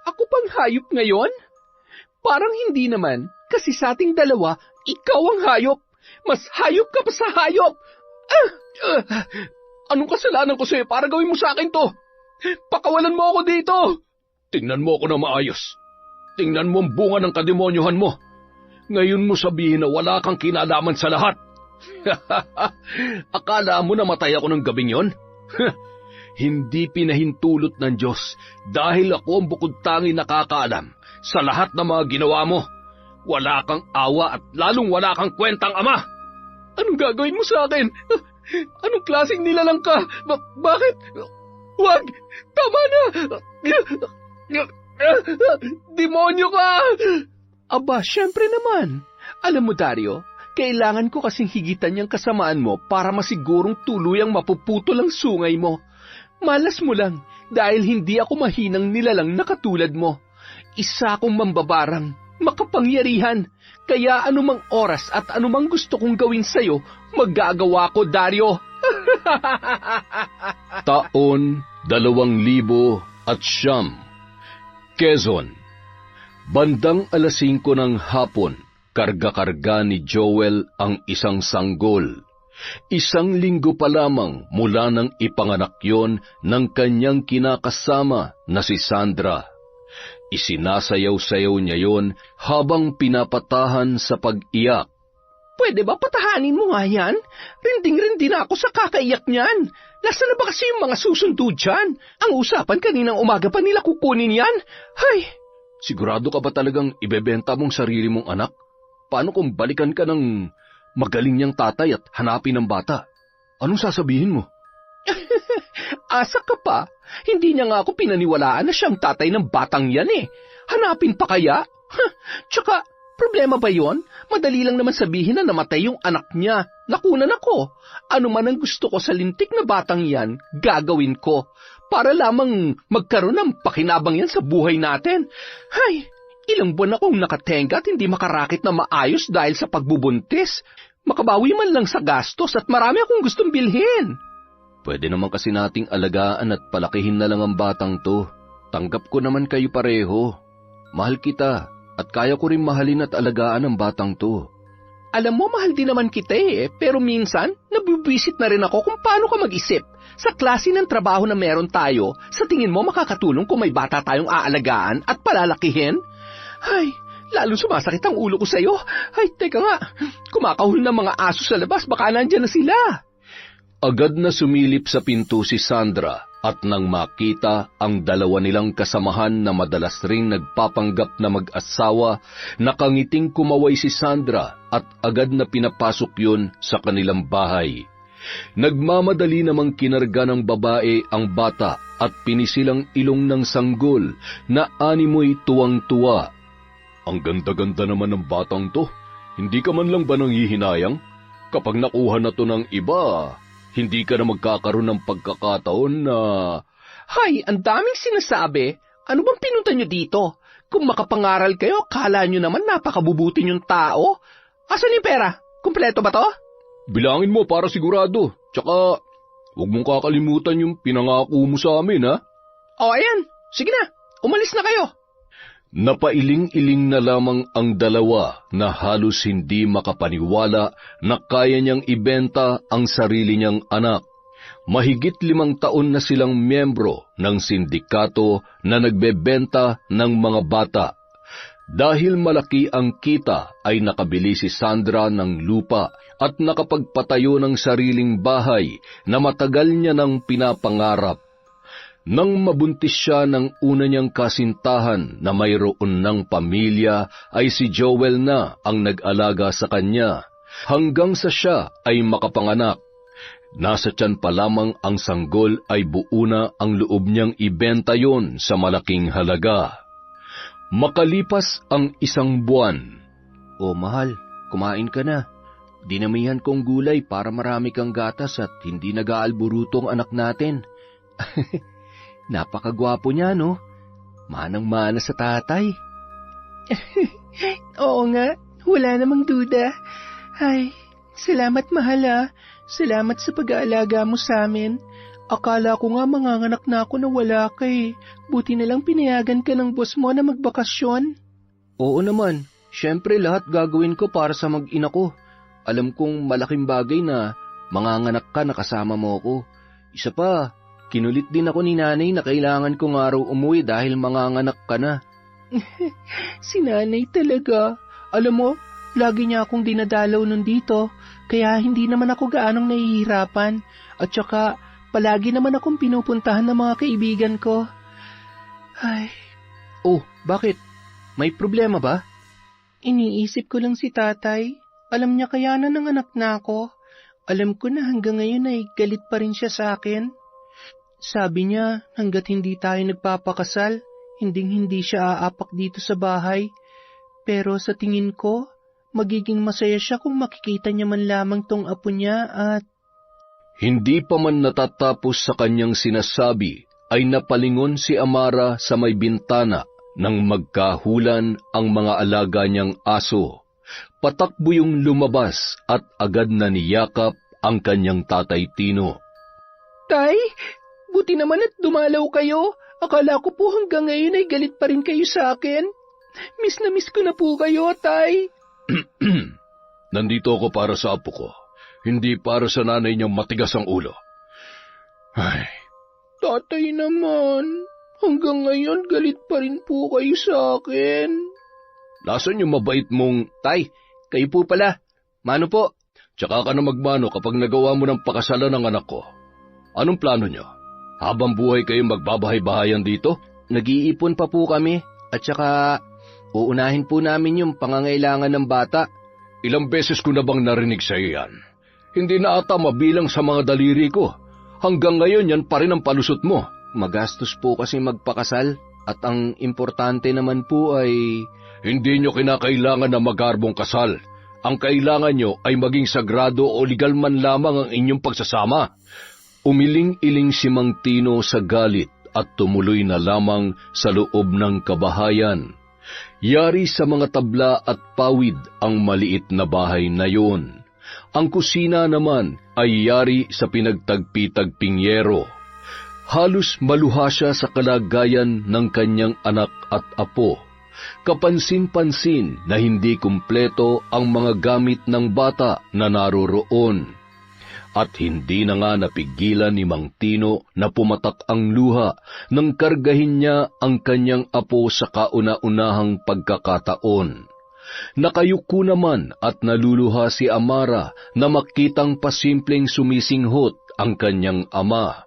Ako pang hayop ngayon? Parang hindi naman, kasi sa ating dalawa, ikaw ang hayop. Mas hayop ka pa sa hayop. Anong kasalanan ko sa'yo para gawin mo sa akin to? Pakawalan mo ako dito. Tingnan mo ako na maayos. Tingnan mo ang bunga ng kademonyohan mo. Ngayon mo sabihin na wala kang kinalaman sa lahat. Akala mo na matay ako ng gabing yon? Hindi pinahintulot ng Diyos dahil ako ang bukod-tangi nakakaalam sa lahat ng mga ginawa mo. Wala kang awa at lalong wala kang kwentang ama. Anong gagawin mo sa akin? Anong klaseng nilalang ka? Bakit? Wag! Tama na! Demonyo ka! Aba, syempre naman. Alam mo, Dario, kailangan ko kasing higitan niyang kasamaan mo para masigurong tuluyang mapuputol ang sungay mo. Malas mo lang dahil hindi ako mahinang nilalang na katulad mo. Isa akong mambabarang, makapangyarihan. Kaya anumang oras at anumang gusto kong gawin sa'yo, magagawa ko, Dario. Taon 2009, Quezon. Bandang 5:00 ng hapon, karga-karga ni Joel ang isang sanggol. 1 linggo pa lamang mula nang ipanganak yon ng kanyang kinakasama na si Sandra. Isinasayaw-sayaw niya yon habang pinapatahan sa pag-iyak. Pwede ba patahanin mo nga yan? Rinding-rindi na ako sa kakaiyak niyan. Nasaan na ba kasi yung mga susundo dyan? Ang usapan kaninang umaga pa nila kukunin yan. Hay! Sigurado ka ba talagang ibebenta mong sarili mong anak? Paano kung balikan ka ng magaling niyang tatay at hanapin ang bata? Anong sasabihin mo? Asa ka pa? Hindi niya nga ako pinaniwalaan na siyang tatay ng batang yan eh. Hanapin pa kaya? Tsaka, problema ba yon? Madali lang naman sabihin na namatay yung anak niya. Nakunan ako. Ano man ang gusto ko sa lintik na batang yan, gagawin ko. Para lamang magkaroon ng pakinabang yan sa buhay natin. Hay, ilang buwan akong nakatenga at hindi makarakit na maayos dahil sa pagbubuntis. Makabawi man lang sa gastos at marami akong gustong bilhin. Pwede naman kasi nating alagaan at palakihin na lang ang batang to. Tanggap ko naman kayo pareho. Mahal kita at kaya ko rin mahalin at alagaan ang batang to. Alam mo, mahal din naman kita eh, pero minsan, nabibwisit na rin ako kung paano ka mag-isip. Sa klase ng trabaho na meron tayo, sa tingin mo makakatulong kung may bata tayong aalagaan at palalakihin? Ay, lalo sumasakit ang ulo ko sa'yo. Ay, teka nga, kumakahul ng mga aso sa labas, baka nandyan na sila. Agad na sumilip sa pinto si Sandra at nang makita ang dalawa nilang kasamahan na madalas ring nagpapanggap na mag-asawa, nakangiting kumaway si Sandra at agad na pinapasok yun sa kanilang bahay. Nagmamadali namang kinarga ng babae ang bata at pinisilang ilong ng sanggol na animoy tuwang-tuwa. Ang ganda-ganda naman ng batang to. Hindi ka man lang ba nanghihinayang? Kapag nakuha na to ng iba, hindi ka na magkakaroon ng pagkakataon na... Hay, ang daming sinasabi. Ano bang pinunta nyo dito? Kung makapangaral kayo, akala nyo naman napakabubuti yung tao. Asan yung pera? Kumpleto ba to? Bilangin mo para sigurado. Tsaka, huwag mong kakalimutan yung pinangako mo sa amin, ha? O, ayan. Sige na. Umalis na kayo. Napailing-iling na lamang ang dalawa na halos hindi makapaniwala na kaya niyang ibenta ang sarili niyang anak. Mahigit 5 taon na silang miyembro ng sindikato na nagbebenta ng mga bata. Dahil malaki ang kita ay nakabili si Sandra ng lupa at nakapagpatayo ng sariling bahay na matagal niya nang pinapangarap. Nang mabuntis siya ng una niyang kasintahan na mayroon ng pamilya, ay si Joel na ang nag-alaga sa kanya, hanggang sa siya ay makapanganak. Nasa tiyan pa lamang ang sanggol ay buo na ang loob niyang ibenta yon sa malaking halaga. Makalipas ang 1 buwan. O mahal, kumain ka na. Dinamihan kong gulay para marami kang gatas at hindi nag-aalburuto ang anak natin. Napakagwapo niya, no? Manang-mana sa tatay. Oo nga, wala namang duda. Ay, salamat mahal ah. Salamat sa pag-aalaga mo sa amin. Akala ko nga manganganak na ako na wala ka eh. Buti na lang pinayagan ka ng boss mo na magbakasyon. Oo naman. Siyempre lahat gagawin ko para sa mag-ina ko. Alam kong malaking bagay na manganganak ka na kasama mo ako. Isa pa, kinulit din ako ni nanay na kailangan kong araw umuwi dahil manganganak ka na. Si nanay talaga. Alam mo, lagi niya akong dinadalaw nun dito, kaya hindi naman ako gaanong nahihirapan. At saka, palagi naman akong pinupuntahan ng mga kaibigan ko. Ay. Oh, bakit? May problema ba? Iniisip ko lang si tatay. Alam niya kaya na nanganak na ako. Alam ko na hanggang ngayon ay galit pa rin siya sa akin. Sabi niya, hanggat hindi tayo nagpapakasal, hindi siya aapak dito sa bahay. Pero sa tingin ko, magiging masaya siya kung makikita niya man lamang tong apo niya at... Hindi pa man natatapos sa kanyang sinasabi, ay napalingon si Amara sa may bintana nang magkahulan ang mga alaga niyang aso. Patakbo yung lumabas at agad na niyakap ang kanyang tatay Tino. Tay, buti naman at dumalaw kayo. Akala ko po hanggang ngayon ay galit pa rin kayo sa akin. Miss na miss ko na po kayo, tay. Nandito ako para sa apo ko, hindi para sa nanay niyang matigas ang ulo. Ay. Tatay naman, hanggang ngayon galit pa rin po kayo sa akin. Nasaan yung mabait mong... Tay, kayo po pala. Mano po? Tsaka ka na magmano kapag nagawa mo ng pakasalan ng anak ko. Anong plano niyo? Habang buhay kayong magbabahay-bahayan dito? Nag-iipon pa po kami at saka uunahin po namin yung pangangailangan ng bata. Ilang beses ko na bang narinig sa iyo yan? Hindi na ata mabilang sa mga daliri ko. Hanggang ngayon yan pa rin ang palusot mo. Magastos po kasi magpakasal at ang importante naman po ay... Hindi nyo kinakailangan na magarbong kasal. Ang kailangan nyo ay maging sagrado o legal man lamang ang inyong pagsasama. Umiling-iling si Mang Tino sa galit at tumuloy na lamang sa loob ng kabahayan. Yari sa mga tabla at pawid ang maliit na bahay na yon. Ang kusina naman ay yari sa pinagtagpi-tagping yero. Halos maluha siya sa kalagayan ng kanyang anak at apo. Kapansin-pansin na hindi kumpleto ang mga gamit ng bata na naroroon. At hindi na nga napigilan ni Mang Tino na pumatak ang luha nang kargahin niya ang kanyang apo sa kauna-unahang pagkakataon. Nakayuko naman at naluluha si Amara na makitang pasimpleng sumisinghot ang kanyang ama.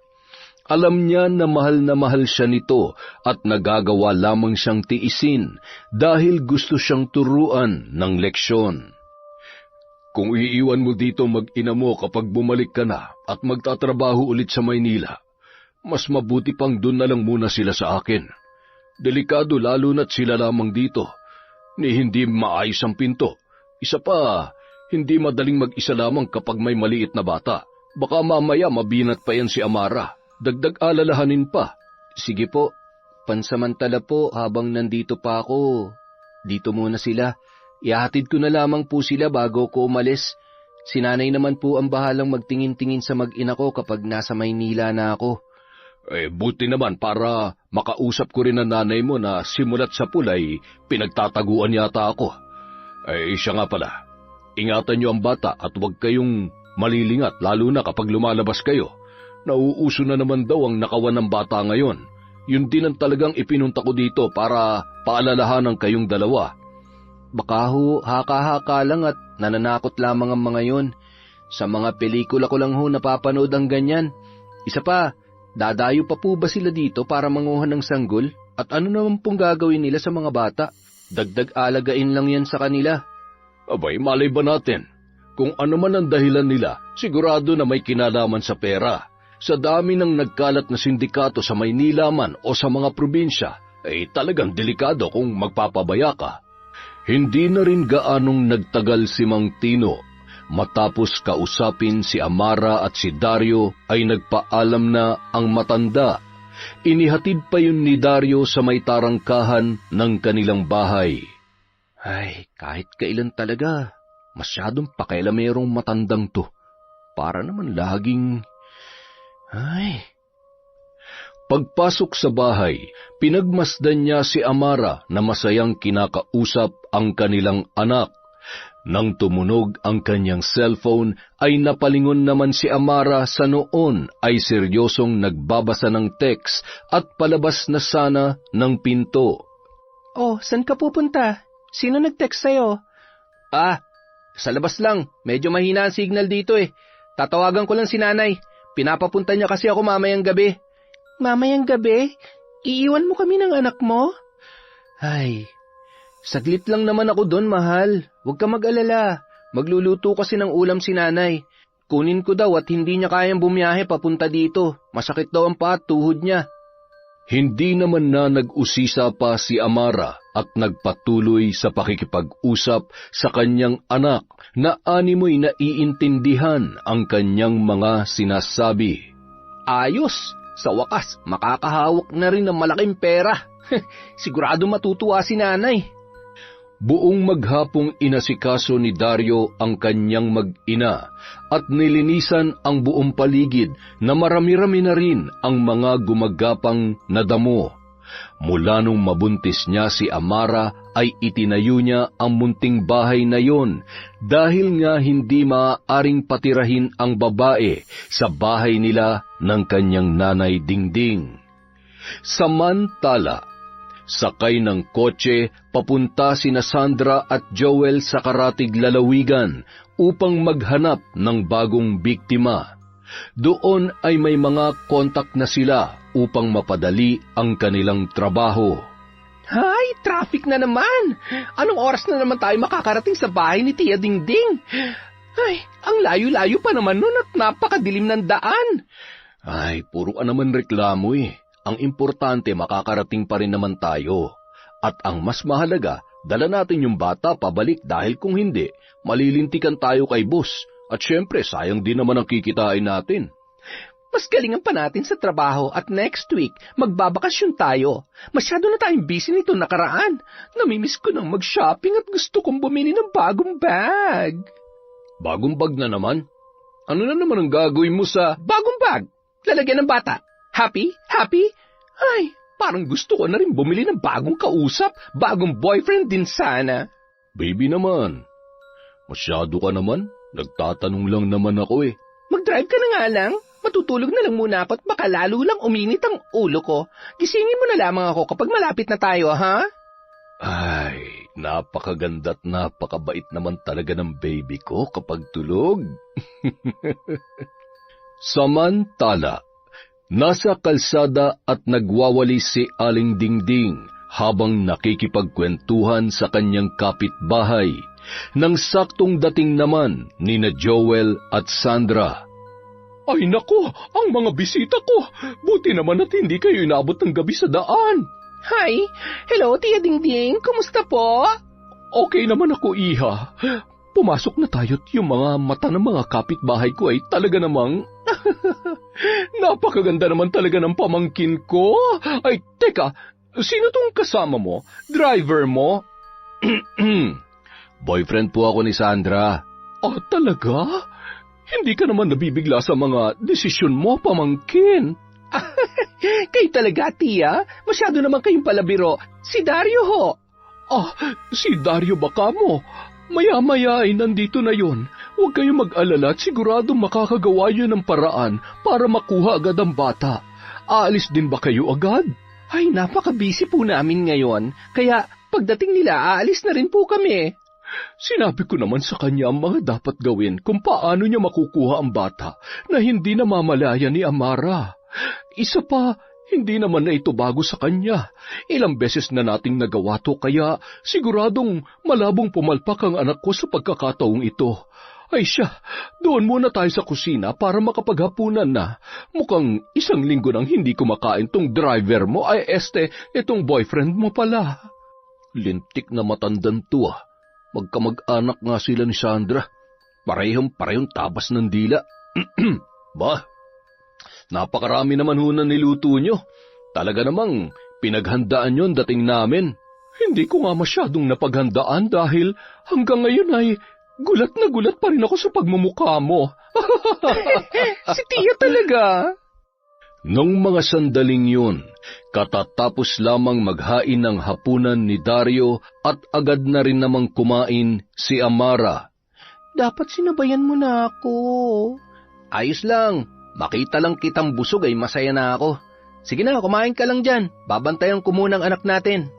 Alam niya na mahal siya nito at nagagawa lamang siyang tiisin dahil gusto siyang turuan ng leksyon. Kung iiwan mo dito mag-ina mo kapag bumalik ka na at magtatrabaho ulit sa Maynila, mas mabuti pang doon na lang muna sila sa akin. Delikado lalo na't sila lamang dito, ni hindi maayos ang pinto. Isa pa, hindi madaling mag-isa lamang kapag may maliit na bata. Baka mamaya mabinat pa yan si Amara. Dagdag alalahanin pa. Sige po, pansamantala po habang nandito pa ako. Dito muna sila. Ihahatid ko na lamang po sila bago ko umalis. Si nanay naman po ang bahalang magtingin-tingin sa mag-ina ko kapag nasa Maynila na ako. Buti naman para makausap ko rin ang nanay mo na simulat sa pulay, pinagtataguan yata ako. Siya nga pala, ingatan niyo ang bata at huwag kayong malilingat lalo na kapag lumalabas kayo. Nauuso na naman daw ang nakawan ng bata ngayon. Yun din ang talagang ipinunta ko dito para paalalahanan kayong dalawa. Baka ho, haka-haka lang at nananakot lamang ang mga yon. Sa mga pelikula ko lang ho napapanood ang ganyan. Isa pa, dadayo pa po ba sila dito para manguha ng sanggol? At ano naman pong gagawin nila sa mga bata? Dagdag alagain lang yan sa kanila. Abay, malay ba natin? Kung ano man ang dahilan nila, sigurado na may kinalaman sa pera. Sa dami ng nagkalat na sindikato sa Maynila man o sa mga probinsya, talagang delikado kung magpapabaya ka. Hindi na rin gaanong nagtagal si Mang Tino. Matapos kausapin si Amara at si Dario ay nagpaalam na ang matanda. Inihatid pa yun ni Dario sa may tarangkahan ng kanilang bahay. Ay, kahit kailan talaga, masyadong pakialamerong matandang to. Para naman laging... Ay, Pagpasok sa bahay, pinagmasdan niya si Amara na masayang kinakausap ang kanilang anak. Nang tumunog ang kanyang cellphone, ay napalingon naman si Amara sa noon ay seryosong nagbabasa ng text at palabas na sana ng pinto. Oh, saan ka pupunta? Sino nag-text sa'yo? Sa labas lang. Medyo mahina ang signal dito eh. Tatawagan ko lang si nanay. Pinapapunta niya kasi ako mamayang gabi. Mamayang gabi? Iiwan mo kami ng anak mo? Ay, saglit lang naman ako doon, mahal. Huwag ka mag-alala. Magluluto kasi ng ulam si nanay. Kunin ko daw at hindi niya kayang bumiyahe papunta dito. Masakit daw ang paa at tuhod niya. Hindi naman na nag-usisa pa si Amara at nagpatuloy sa pakikipag-usap sa kanyang anak na animoy naiintindihan ang kanyang mga sinasabi. Ayos! Sa wakas, makakahawak na rin ng malaking pera. Sigurado matutuwa si nanay. Buong maghapong inasikaso ni Dario ang kanyang mag-ina at nilinisan ang buong paligid na marami-rami na rin ang mga gumagapang na damo. Mula nung mabuntis niya si Amara ay itinayo niya ang munting bahay na yon dahil nga hindi maaaring patirahin ang babae sa bahay nila ng kanyang nanay Dingding. Samantala, sakay ng kotse papunta sina Sandra at Joel sa Karatig Lalawigan upang maghanap ng bagong biktima. Doon ay may mga kontak na sila upang mapadali ang kanilang trabaho. Hay, traffic na naman! Anong oras na naman tayo makakarating sa bahay ni Tia Dingding? Ay, ang layo-layo pa naman nun at napakadilim ng daan. Ay, puro ka naman reklamo eh. Ang importante, makakarating pa rin naman tayo. At ang mas mahalaga, dala natin yung bata pabalik dahil kung hindi, malilintikan tayo kay boss. At syempre, sayang din naman ang kikitain natin. Mas galingan pa natin sa trabaho at next week, magbabakasyon tayo. Masyado na tayong busy nito nakaraan. Namimiss ko nang mag-shopping at gusto kong bumili ng bagong bag. Bagong bag na naman? Ano na naman ang gagawin mo sa... Bagong bag? Lalagyan ng bata. Happy? Happy? Ay, parang gusto ko na rin bumili ng bagong kausap, bagong boyfriend din sana. Baby naman, masyado ka naman. Nagtatanong lang naman ako eh. Mag-drive ka na nga lang. Matutulog na lang muna ako at baka lalo lang uminit ang ulo ko. Gisingin mo na lamang ako kapag malapit na tayo, ha? Ay, napakaganda at napakabait naman talaga ng baby ko kapag tulog. Samantala, nasa kalsada at nagwawali si Aling Dingding habang nakikipagkwentuhan sa kanyang kapitbahay nang saktong dating naman nina Joel at Sandra. Ay nako, ang mga bisita ko. Buti naman at hindi kayo inabot ng gabi sa daan. Hi, hello Tia Dingding, kumusta po? Okay naman ako, Iha. Pumasok na tayo't yung mga mata ng mga kapitbahay ko ay talaga namang... Napakaganda naman talaga ng pamangkin ko. Ay, teka, sino tong kasama mo? Driver mo? Boyfriend po ako ni Sandra. Ah, talaga? Hindi ka naman nabibigla sa mga desisyon mo, pamangkin. Kayo talaga, Tia. Masyado naman kayong palabiro. Si Dario ho. Ah, si Dario baka mo. Maya-maya ay nandito na yon. Huwag kayong mag-alala at sigurado makakagawa yun ng paraan para makuha agad ang bata. Aalis din ba kayo agad? Ay, napaka-busy po namin ngayon. Kaya pagdating nila, aalis na rin po kami. Sinabi ko naman sa kanya ang mga dapat gawin kung paano niya makukuha ang bata na hindi namamalaya ni Amara. Isa pa, hindi naman na ito bago sa kanya. Ilang beses na nating nagawa to kaya siguradong malabong pumalpak ang anak ko sa pagkakataong ito. Ay siya, doon muna tayo sa kusina para makapaghapunan na. Mukhang isang linggo nang hindi kumakain tong driver mo ay itong boyfriend mo pala. Lintik na matandan to ah. Magkamag-anak nga sila ni Sandra. Parehong tabas ng dila. Bah, napakarami naman ho na niluto nyo. Talaga namang pinaghandaan yon dating namin. Hindi ko nga masyadong napaghandaan dahil hanggang ngayon ay gulat na gulat pa rin ako sa pagmumukha mo. Si Tia talaga. Nung mga sandaling yun, katatapos lamang maghain ng hapunan ni Dario at agad na rin namang kumain si Amara. Dapat sinabayan mo na ako. Ayos lang. Makita lang kitang busog ay masaya na ako. Sige na, kumain ka lang dyan. Babantayan ko muna ang anak natin.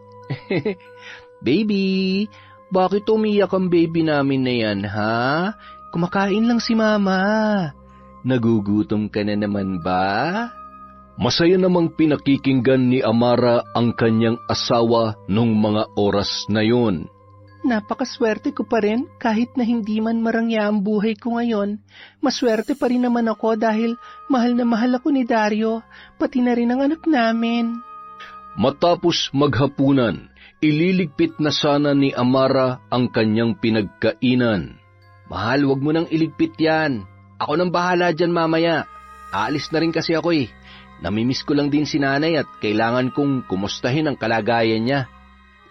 Baby, bakit umiyak ang baby namin na yan, ha? Kumakain lang si Mama. Nagugutom ka na naman ba? Masaya namang pinakikinggan ni Amara ang kanyang asawa nung mga oras na yun. Napakaswerte ko pa rin kahit na hindi man marangya ang buhay ko ngayon. Maswerte pa rin naman ako dahil mahal na mahal ako ni Dario, pati na rin ang anak namin. Matapos maghapunan, ililigpit na sana ni Amara ang kanyang pinagkainan. Mahal, wag mo nang iligpit yan. Ako nang bahala dyan mamaya. Aalis na rin kasi ako eh. Namimiss ko lang din si nanay at kailangan kong kumustahin ang kalagayan niya.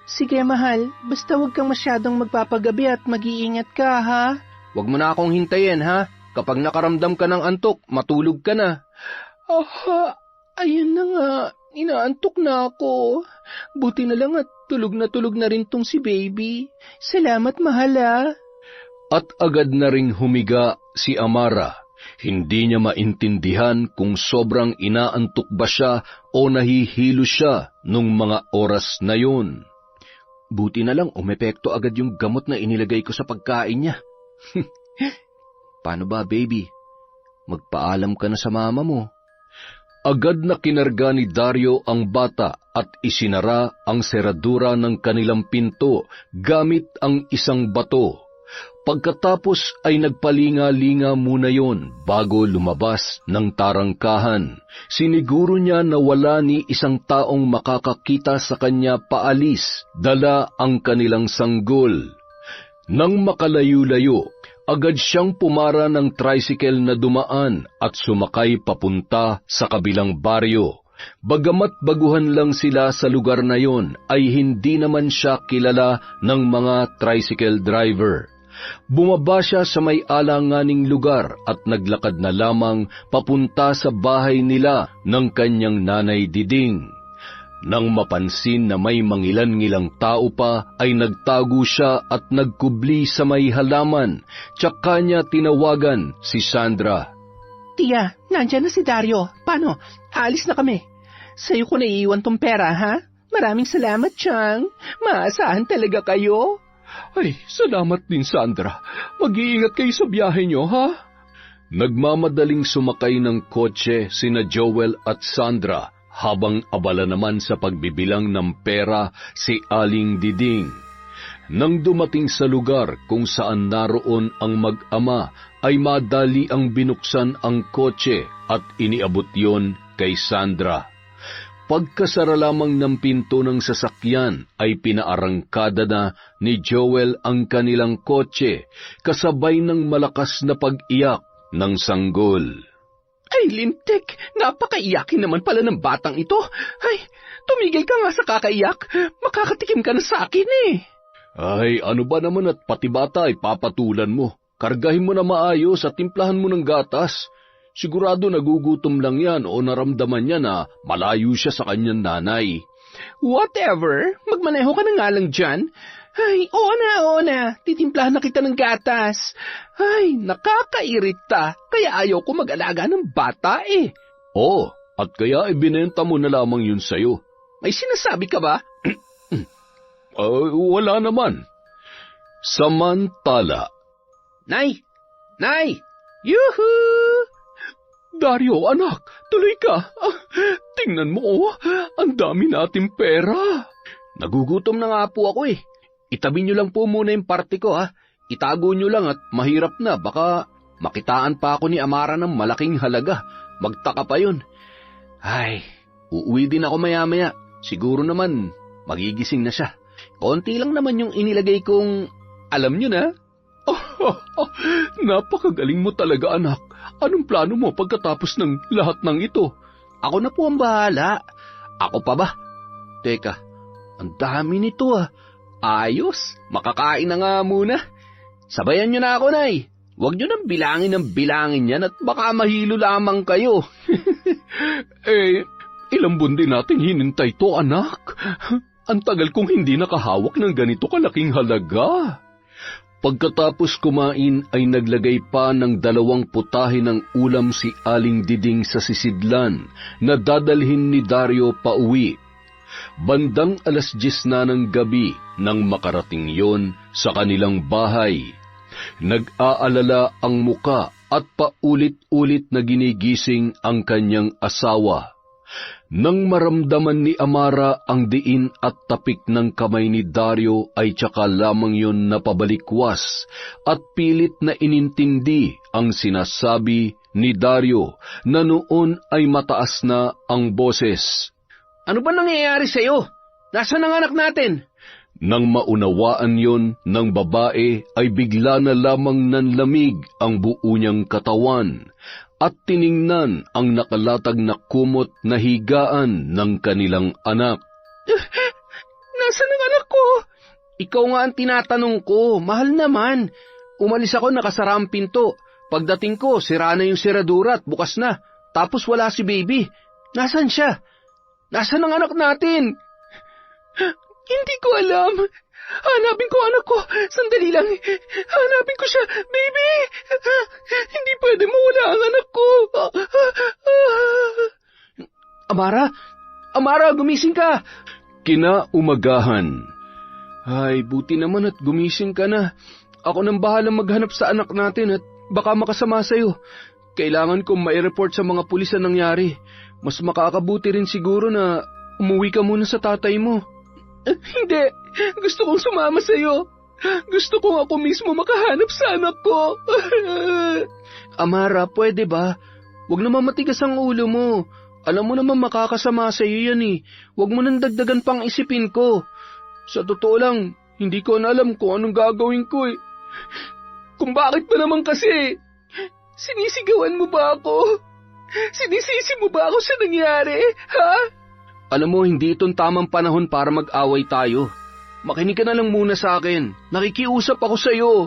Sige mahal, basta huwag kang masyadong magpapagabi at mag-iingat ka ha. Huwag mo na akong hintayin ha. Kapag nakaramdam ka ng antok, matulog ka na. Aha, ayun na nga. Inaantok na ako. Buti na lang at tulog na rin tong si baby. Salamat mahal ha. At agad na ring humiga si Amara. Hindi niya maintindihan kung sobrang inaantok ba siya o nahihilo siya nung mga oras na yun. Buti na lang umepekto agad yung gamot na inilagay ko sa pagkain niya. Paano ba, baby? Magpaalam ka na sa mama mo. Agad na kinarga ni Dario ang bata at isinara ang seradura ng kanilang pinto gamit ang isang bato. Pagkatapos ay nagpalinga-linga muna yon bago lumabas ng tarangkahan. Siniguro niya na wala ni isang taong makakakita sa kanya paalis, dala ang kanilang sanggol. Nang makalayo-layo, agad siyang pumara ng tricycle na dumaan at sumakay papunta sa kabilang baryo. Bagamat baguhan lang sila sa lugar na yon, ay hindi naman siya kilala ng mga tricycle driver. Bumaba siya sa may alanganing lugar at naglakad na lamang papunta sa bahay nila ng kanyang nanay Diding. Nang mapansin na may mangilan-ngilang tao pa, ay nagtago siya at nagkubli sa may halaman. Tsaka niya tinawagan si Sandra. Tia, nandyan na si Dario. Paano? Alis na kami. Sa'yo ko naiiwan tong pera, ha? Maraming salamat, Chang. Maasahan talaga kayo. Ay, salamat din, Sandra. Mag-iingat kayo sa biyahe niyo, ha? Nagmamadaling sumakay ng kotse sina Joel at Sandra habang abala naman sa pagbibilang ng pera si Aling Diding. Nang dumating sa lugar kung saan naroon ang mag-ama, ay madali ang binuksan ang kotse at iniabot yon kay Sandra. Pagkasara lamang ng pinto ng sasakyan ay pinaarangkada na ni Joel ang kanilang kotse kasabay ng malakas na pag-iyak ng sanggol. Ay, lintik! Napakaiyakin naman pala ng batang ito. Ay, tumigil ka nga sa kakaiyak. Makakatikim ka na sa akin eh. Ay, ano ba naman at pati bata ay papatulan mo. Kargahin mo na maayos at timplahan mo ng gatas. Sigurado nagugutom lang yan o naramdaman niya na malayo siya sa kanyang nanay. Whatever, magmaneho ka na nga lang dyan. Ay, oo na, titimplahan na kita ng gatas. Ay, nakakairita, kaya ayaw ko mag-alaga ng bata eh. Oo, at kaya ibinenta mo na lamang yun sa'yo. May sinasabi ka ba? Wala naman. Samantala. Nay! Yuhuu! Dario, anak, tuloy ka. Tingnan mo, ang dami nating pera. Nagugutom na nga po ako eh. Itabi niyo lang po muna yung party ko ha. Itago niyo lang at mahirap na. Baka makitaan pa ako ni Amara ng malaking halaga. Magtaka pa yun. Ay, uuwi din ako maya-maya. Siguro naman, magigising na siya. Konti lang naman yung inilagay kong, alam niyo na. Napakagaling mo talaga, anak. Anong plano mo pagkatapos ng lahat ng ito? Ako na po ang bahala. Ako pa ba? Teka, ang dami nito ah. Ayos, makakain na nga muna. Sabayan niyo na ako, Nay. Huwag niyo nang bilangin ng bilangin yan at baka mahilo lamang kayo. Ilang buwan din nating hinintay to, anak. Ang tagal kong hindi nakahawak ng ganito kalaking halaga. Pagkatapos kumain ay naglagay pa ng 2 putahe ng ulam si Aling Diding sa sisidlan na dadalhin ni Dario pauwi. Bandang 10:00 na ng gabi nang makarating yon sa kanilang bahay. Nag-aalala ang muka at paulit-ulit na ginigising ang kanyang asawa. Nang maramdaman ni Amara ang diin at tapik ng kamay ni Dario ay tsaka lamang yon napabalikwas at pilit na inintindi ang sinasabi ni Dario na noon ay mataas na ang boses. Ano ba nangyayari sa'yo? Nasaan ang anak natin? Nang maunawaan yon ng babae ay bigla na lamang nanlamig ang buo niyang katawan at tiningnan ang nakalatag na kumot na higaan ng kanilang anak. Nasaan ang anak ko? Ikaw nga ang tinatanong ko, mahal naman. Umalis ako, nakasara ang pinto. Pagdating ko, sira na yung seradura at bukas na. Tapos wala si baby. Nasaan siya? Nasaan ang anak natin? Hindi ko alam. Hanapin ko anak ko. Sandali lang. Hanapin ko siya. Baby! Hindi pwede mawala ang anak ko. Amara? Amara, gumising ka! Kinaumagahan. Ay, buti naman at gumising ka na. Ako nang bahalang maghanap sa anak natin at baka makasama sa'yo. Kailangan kong mai-report sa mga pulis ang nangyari. Mas makakabuti rin siguro na umuwi ka muna sa tatay mo. Hindi. Gusto kong sumama sa'yo. Gusto kong ako mismo makahanap sa anak ko. Amara, pwede ba? Huwag naman matigas ang ulo mo. Alam mo naman makakasama sa'yo yan eh. Huwag mo nang dagdagan pang isipin ko. Sa totoo lang, hindi ko na alam kung anong gagawin ko eh. Kung bakit ba naman kasi? Sinisigawan mo ba ako? Sinisisi mo ba ako sa nangyari, ha? Alam mo, hindi itong tamang panahon para mag-away tayo. Makinig ka na lang muna sa akin. Nakikiusap ako sa'yo.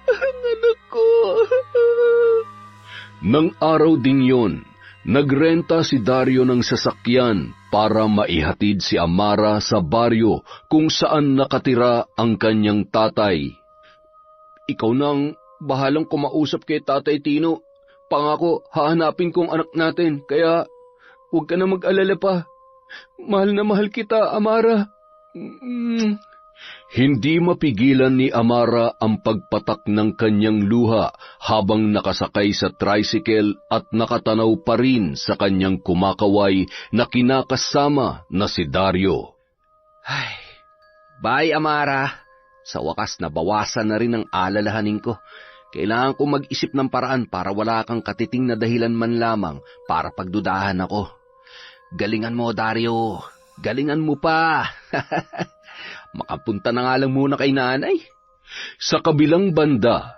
Ang anak ko. Nang araw ding yon, nagrenta si Dario ng sasakyan para maihatid si Amara sa baryo kung saan nakatira ang kanyang tatay. Ikaw nang bahalang kumausap kay Tatay Tino. Pangako, hahanapin kong anak natin, kaya huwag ka na mag-alala pa. Mahal na mahal kita, Amara. Hindi mapigilan ni Amara ang pagpatak ng kanyang luha habang nakasakay sa tricycle at nakatanaw pa rin sa kanyang kumakaway na kinakasama na si Dario. Ay, bye Amara. Sa wakas nabawasan na rin ang alalahanin ko. Kailangan ko mag-isip ng paraan para wala kang katiting na dahilan man lamang para pagdudahan ako. Galingan mo, Dario. Galingan mo pa. Makapunta na nga lang muna kay nanay. Sa kabilang banda,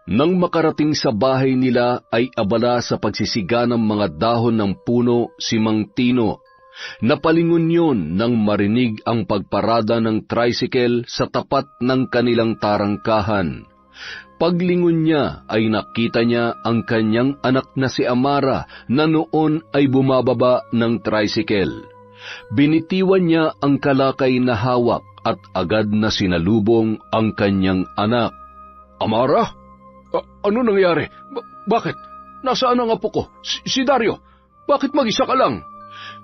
nang makarating sa bahay nila ay abala sa pagsisiga ng mga dahon ng puno si Mang Tino. Napalingon yun nang marinig ang pagparada ng tricycle sa tapat ng kanilang tarangkahan. Paglingon niya ay nakita niya ang kanyang anak na si Amara na noon ay bumababa ng tricycle. Binitiwan niya ang kalakay na hawak at agad na sinalubong ang kanyang anak. Amara? Ano nangyari? Bakit? Nasaan ang apo ko? Si Dario? Bakit mag-isa ka lang?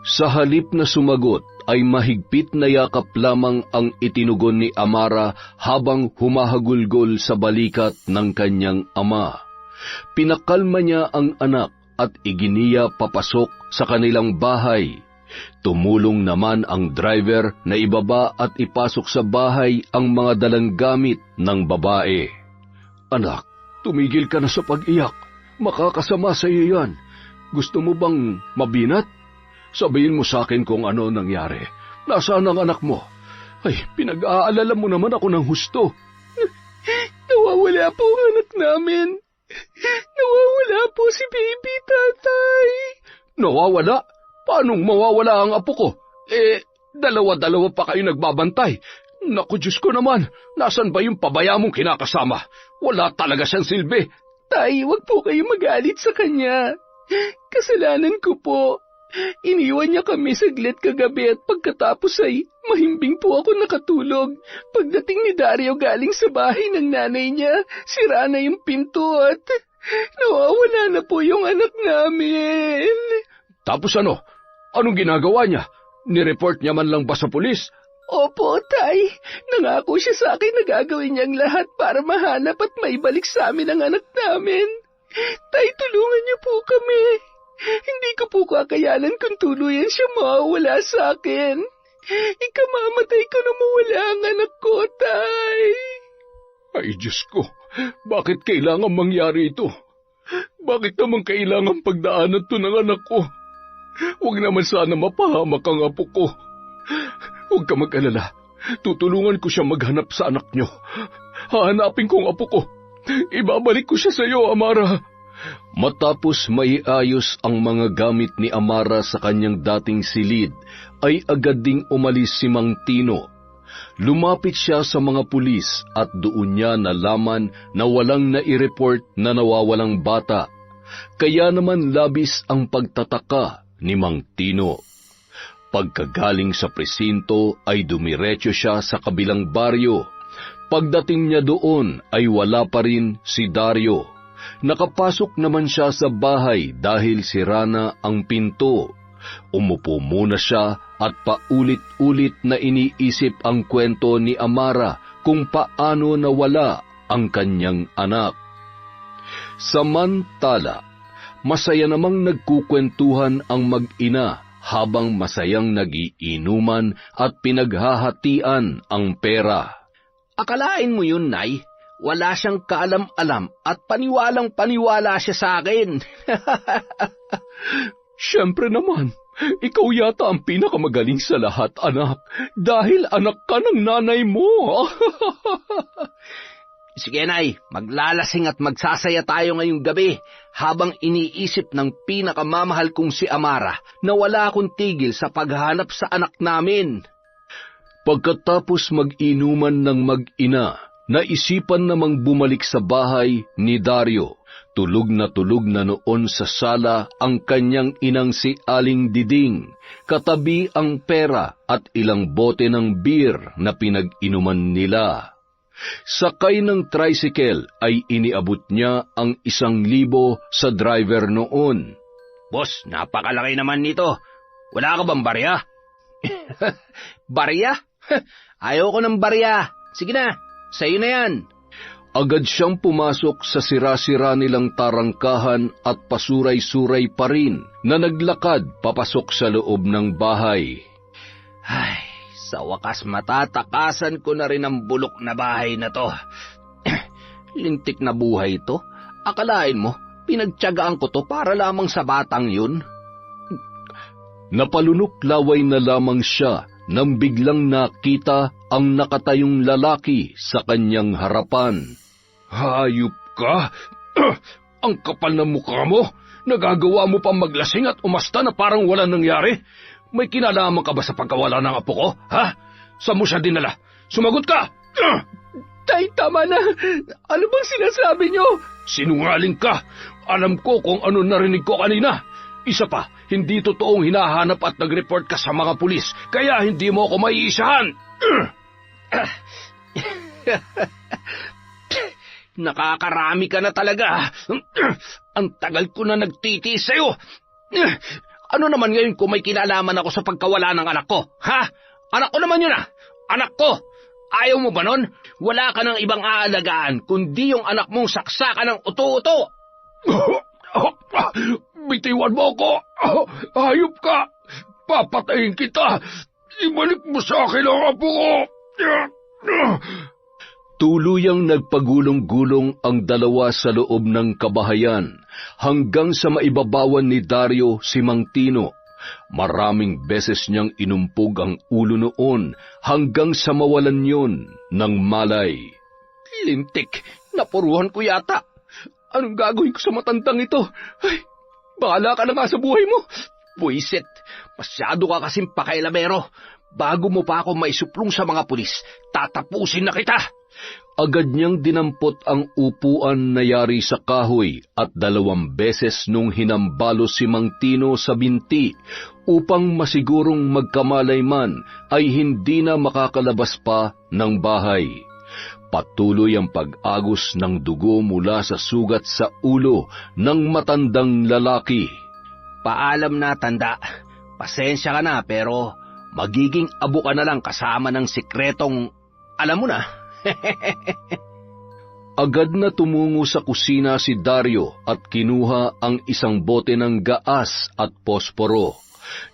Sa halip na sumagot ay mahigpit na yakap lamang ang itinugon ni Amara habang humahagulgol sa balikat ng kanyang ama. Pinakalma niya ang anak at iginiya papasok sa kanilang bahay. Tumulong naman ang driver na ibaba at ipasok sa bahay ang mga dalang gamit ng babae. Anak, tumigil ka na sa pag-iyak. Makakasama sa iyo yan. Gusto mo bang mabinat? Sabihin mo sa akin kung ano nangyari. Nasaan ang anak mo? Ay, pinag-aalala mo naman ako ng husto. Nawawala po ang anak namin. Nawawala po si baby, tatay. Nawawala? Paanong mawawala ang apo ko? Dalawa-dalawa pa kayo nagbabantay. Naku, Diyos ko naman, nasan ba yung pabaya mong kinakasama? Wala talaga siyang silbi. Tay, wag po kayo magalit sa kanya. Kasalanan ko po. Iniwan niya kami saglit kagabi at pagkatapos ay mahimbing po ako nakatulog. Pagdating ni Dario galing sa bahay ng nanay niya, sira na yung pinto at nawawala na po yung anak namin. Tapos ano? Anong ginagawa niya? Nireport niya man lang ba sa pulis? Opo, Tay. Nangako siya sa akin na gagawin niyang lahat para mahanap at maibalik sa amin ang anak namin. Tay, tulungan niyo po kami. Hindi ko po kakayanan kung tuluyan siya mawawala sa akin. Ikamamatay ko na mawala ang anak ko, Tay. Ay, Diyos ko, bakit kailangan mangyari ito? Bakit naman kailangan pagdaanan to ng anak ko? Huwag naman sana mapahamak ang apo ko. Huwag ka mag-alala. Tutulungan ko siya maghanap sa anak niyo. Hahanapin ko ang apo ko. Ibabalik ko siya sa iyo, Amara. Matapos maiayos ang mga gamit ni Amara sa kanyang dating silid, ay agad ding umalis si Mang Tino. Lumapit siya sa mga pulis at doon niya nalaman na walang nai-report na nawawalang bata. Kaya naman labis ang pagtataka ni Mang Tino. Pagkagaling sa presinto ay dumiretso siya sa kabilang baryo. Pagdating niya doon ay wala pa rin si Dario. Nakapasok naman siya sa bahay dahil sira na ang pinto. Umupo muna siya at paulit-ulit na iniisip ang kwento ni Amara kung paano nawala ang kanyang anak. Samantala, masaya namang nagkukwentuhan ang mag-ina habang masayang nagiinuman at pinaghahatian ang pera. Akalain mo yun, Nay? Wala siyang kaalam-alam at paniwalang-paniwala siya sa akin. Siyempre naman, ikaw yata ang pinakamagaling sa lahat, anak, dahil anak ka ng nanay mo. Sige, Nay, maglalasing at magsasaya tayo ngayong gabi habang iniisip ng pinakamamahal kong si Amara na wala akong tigil sa paghanap sa anak namin. Pagkatapos mag-inuman ng mag-ina, naisipan namang bumalik sa bahay ni Dario. Tulog na noon sa sala ang kanyang inang si Aling Diding, katabi ang pera at ilang bote ng beer na pinag-inuman nila. Sakay ng tricycle ay iniabot niya ang 1,000 sa driver noon. Boss, napakalaki naman nito. Wala ka bang barya? Barya? Ayoko ng barya. Sige na, sa'yo na yan. Agad siyang pumasok sa sira-sira nilang tarangkahan at pasuray-suray pa rin na naglakad papasok sa loob ng bahay. Ay, sa wakas matatakasan ko na rin ang bulok na bahay na to. Lintik na buhay ito. Akalain mo, pinagtiyagaan ko to para lamang sa batang yun. Napalunok-laway na lamang siya nang biglang nakita ang nakatayong lalaki sa kanyang harapan. Hayop ka! Ang kapal ng mukha mo! Nagagawa mo pang maglasing at umasta na parang walang nangyari? May kinalaman ka ba sa pagkawala ng apo ko? Ha? Saan mo siya dinala? Sumagot ka! Tay, tama na! Ano bang sinasabi niyo? Sinungaling ka! Alam ko kung ano narinig ko kanina. Isa pa, hindi totoong hinahanap at nag-report ka sa mga pulis, kaya hindi mo ako maiisahan. Nakakarami ka na talaga. Ang tagal ko na nagtitiis sa'yo. Ano naman ngayon kung may kinalaman ako sa pagkawala ng anak ko? Ha? Anak ko naman yun ah! Anak ko! Ayaw mo ba nun? Wala ka ng ibang aalagaan kundi yung anak mong saksakan ng uto-uto. Bitiwan mo ako! Hayop ka! Papatayin kita! Ibalik mo sa akin ang apo ko! Tuluyang nagpagulong-gulong ang dalawa sa loob ng kabahayan hanggang sa maibabawan ni Dario si Mang Tino. Maraming beses niyang inumpog ang ulo noon hanggang sa mawalan yon ng malay. Lintik, napuruhan ko yata. Anong gagawin ko sa matandang ito? Ay, bahala ka na nga sa buhay mo. Buisit, masyado ka kasing pakailamero. Bago mo pa ako maisuplong sa mga pulis, tatapusin na kita! Agad niyang dinampot ang upuan na yari sa kahoy at 2 beses nung hinambalo si Mang Tino sa binti upang masigurong magkamalay man ay hindi na makakalabas pa ng bahay. Patuloy ang pag-agos ng dugo mula sa sugat sa ulo ng matandang lalaki. Paalam na, tanda. Pasensya ka na, pero magiging abo ka na lang kasama ng sikretong, alam mo na. Agad na tumungo sa kusina si Dario at kinuha ang isang bote ng gaas at posporo.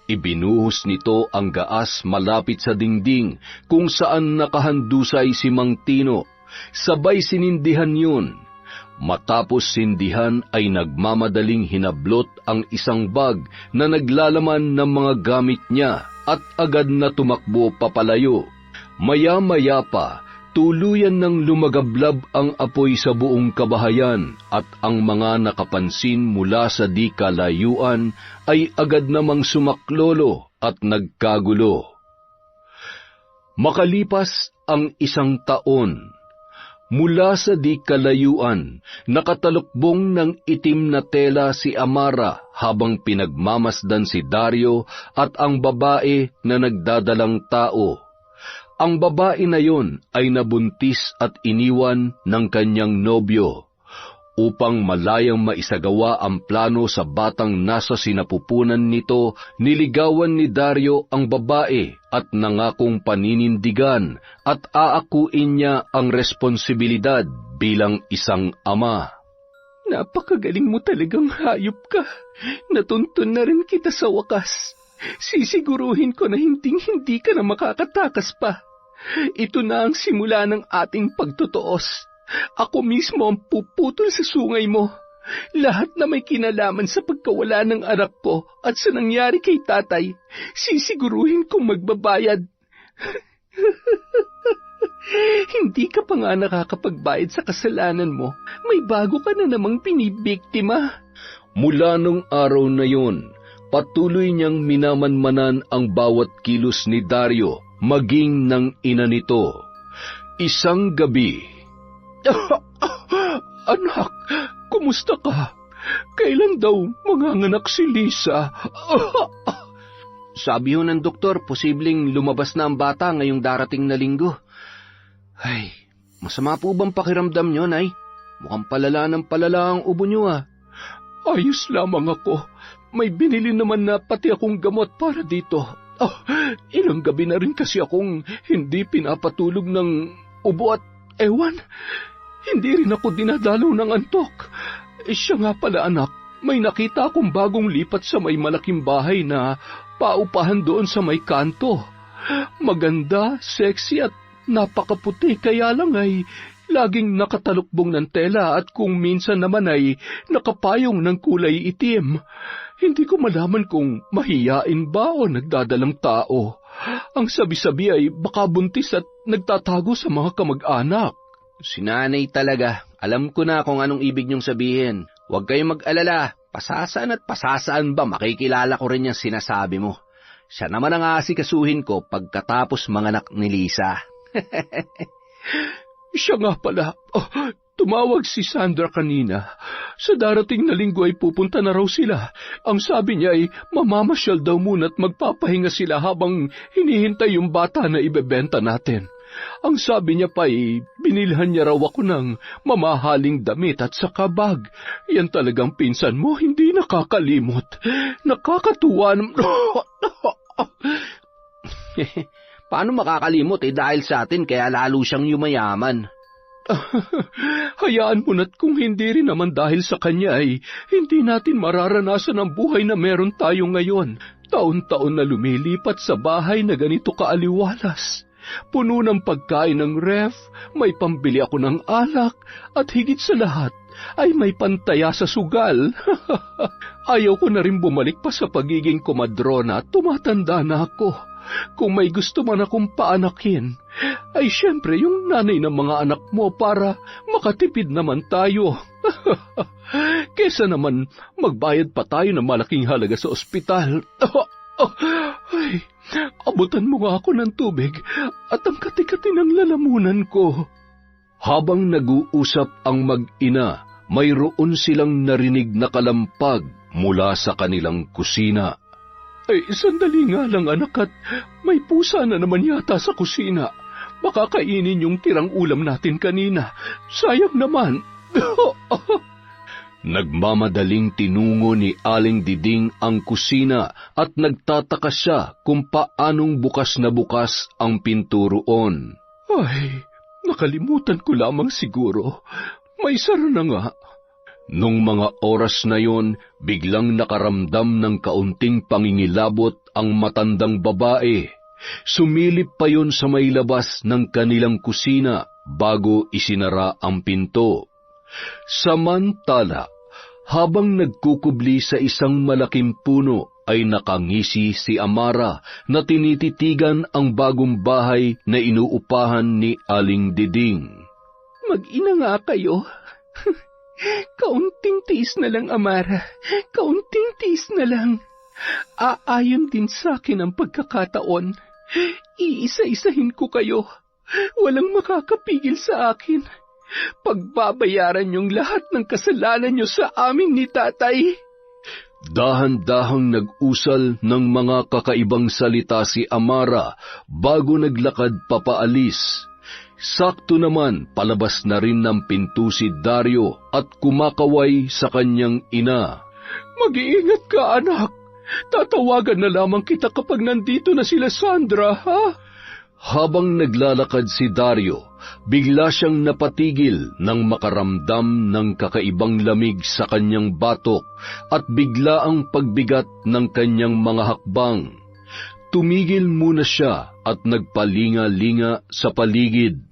Ibinuhos nito ang gaas malapit sa dingding kung saan nakahandusay si Mang Tino. Sabay sinindihan yun. Matapos sindihan ay nagmamadaling hinablot ang isang bag na naglalaman ng mga gamit niya at agad na tumakbo papalayo. Maya-maya pa, tuluyan ng lumagablab ang apoy sa buong kabahayan at ang mga nakapansin mula sa di kalayuan ay agad namang sumaklolo at nagkagulo. Makalipas ang 1 taon, mula sa di kalayuan, nakatalukbong ng itim na tela si Amara habang pinagmamasdan si Dario at ang babae na nagdadalang tao. Ang babae na yon ay nabuntis at iniwan ng kanyang nobyo. Upang malayang maisagawa ang plano sa batang nasa sinapupunan nito, niligawan ni Dario ang babae at nangakong paninindigan at aakuin niya ang responsibilidad bilang isang ama. Napakagaling mo talagang hayop ka. Natuntun na rin kita sa wakas. Sisiguruhin ko na hindi ka na makakatakas pa. Ito na ang simula ng ating pagtutuos. Ako mismo ang puputol sa sungay mo. Lahat na may kinalaman sa pagkawala ng anak ko at sa nangyari kay tatay, sisiguruhin kong magbabayad. Hindi ka pa nga nakakapagbayad sa kasalanan mo. May bago ka na namang binibiktima. Mula nung araw na yon, patuloy niyang minamanmanan ang bawat kilos ni Dario, maging ng ina nito. Isang gabi, Anak, kumusta ka? Kailan daw manganganak si Lisa? Sabi ho ng doktor, posibleng lumabas na ang bata ngayong darating na linggo. Ay, masama po bang pakiramdam nyo, Nay? Mukhang palala ng palala ang ubo nyo, ah. Ayos lamang ako. May binili naman na pati akong gamot para dito. Ilang gabi na rin kasi akong hindi pinapatulog ng ubo at ewan. Hindi rin ako dinadalaw ng antok. Siya nga pala, anak, may nakita akong bagong lipat sa may malaking bahay na paupahan doon sa may kanto. Maganda, sexy at napakaputi, kaya lang ay laging nakatalukbong ng tela at kung minsan naman ay nakapayong ng kulay itim. Hindi ko malaman kung mahiyain ba o nagdadalang tao. Ang sabi-sabi ay baka buntis at nagtatago sa mga kamag-anak. Si nanay talaga. Alam ko na kung anong ibig niyong sabihin. Huwag kayong mag-alala. Pasasaan at pasasaan ba makikilala ko rin yung sinasabi mo. Siya naman ang aasikasuhin ko pagkatapos manganak ni Lisa. Siya nga pala. Tumawag si Sandra kanina. Sa darating na linggo ay pupunta na raw sila. Ang sabi niya ay mamamasyal daw muna at magpapahinga sila habang hinihintay yung bata na ibebenta natin. Ang sabi niya pa ay binilhan niya raw ako ng mamahaling damit at saka bag. Yan talagang pinsan mo, hindi nakakalimot. Nakakatuwa naman. Paano makakalimot dahil sa atin kaya lalo siyang yumayaman? Hayaan mo na't kung hindi rin naman dahil sa kanya ay hindi natin mararanasan ang buhay na meron tayo ngayon. Taon-taon na lumilipat sa bahay na ganito kaaliwalas. Puno ng pagkain ng ref, may pambili ako ng alak, at higit sa lahat ay may pantaya sa sugal. Ayaw ko na rin bumalik pa sa pagiging komadrona at tumatanda na ako. Kung may gusto man akong paanakin, ay syempre yung nanay ng mga anak mo para makatipid naman tayo. Kesa naman magbayad pa tayo ng malaking halaga sa ospital. Ay, Abutan mo nga ako ng tubig at ang kati-kati ng lalamunan ko. Habang nag-uusap ang mag-ina, mayroon silang narinig na kalampag mula sa kanilang kusina. Ay, sandali nga lang anak at may pusa na naman yata sa kusina. Baka kainin yung tirang ulam natin kanina. Sayang naman. Nagmamadaling tinungo ni Aling Diding ang kusina at nagtataka siya kung paanong bukas na bukas ang pinto roon. Ay, nakalimutan ko lamang siguro. May sara na nga. Nung mga oras na yon, biglang nakaramdam ng kaunting pangingilabot ang matandang babae. Sumilip pa yon sa may labas ng kanilang kusina bago isinara ang pinto. Samantala, habang nagkukubli sa isang malaking puno, ay nakangisi si Amara na tinititigan ang bagong bahay na inuupahan ni Aling Diding. Mag-ina nga kayo. Kaunting tiis na lang, Amara. Kaunting tiis na lang. Aayon din sa akin ang pagkakataon. Iisa-isahin ko kayo. Walang makakapigil sa akin. Pagbabayaran niyong lahat ng kasalanan niyo sa amin ni tatay. Dahan-dahang nag-usal ng mga kakaibang salita si Amara bago naglakad papaalis. Sakto naman palabas na rin ng pinto si Dario at kumakaway sa kanyang ina. Mag-iingat ka, anak. Tatawagan na lamang kita kapag nandito na sila Sandra, ha? Habang naglalakad si Dario, bigla siyang napatigil nang makaramdam ng kakaibang lamig sa kanyang batok at bigla ang pagbigat ng kanyang mga hakbang. Tumigil muna siya at nagpalinga-linga sa paligid.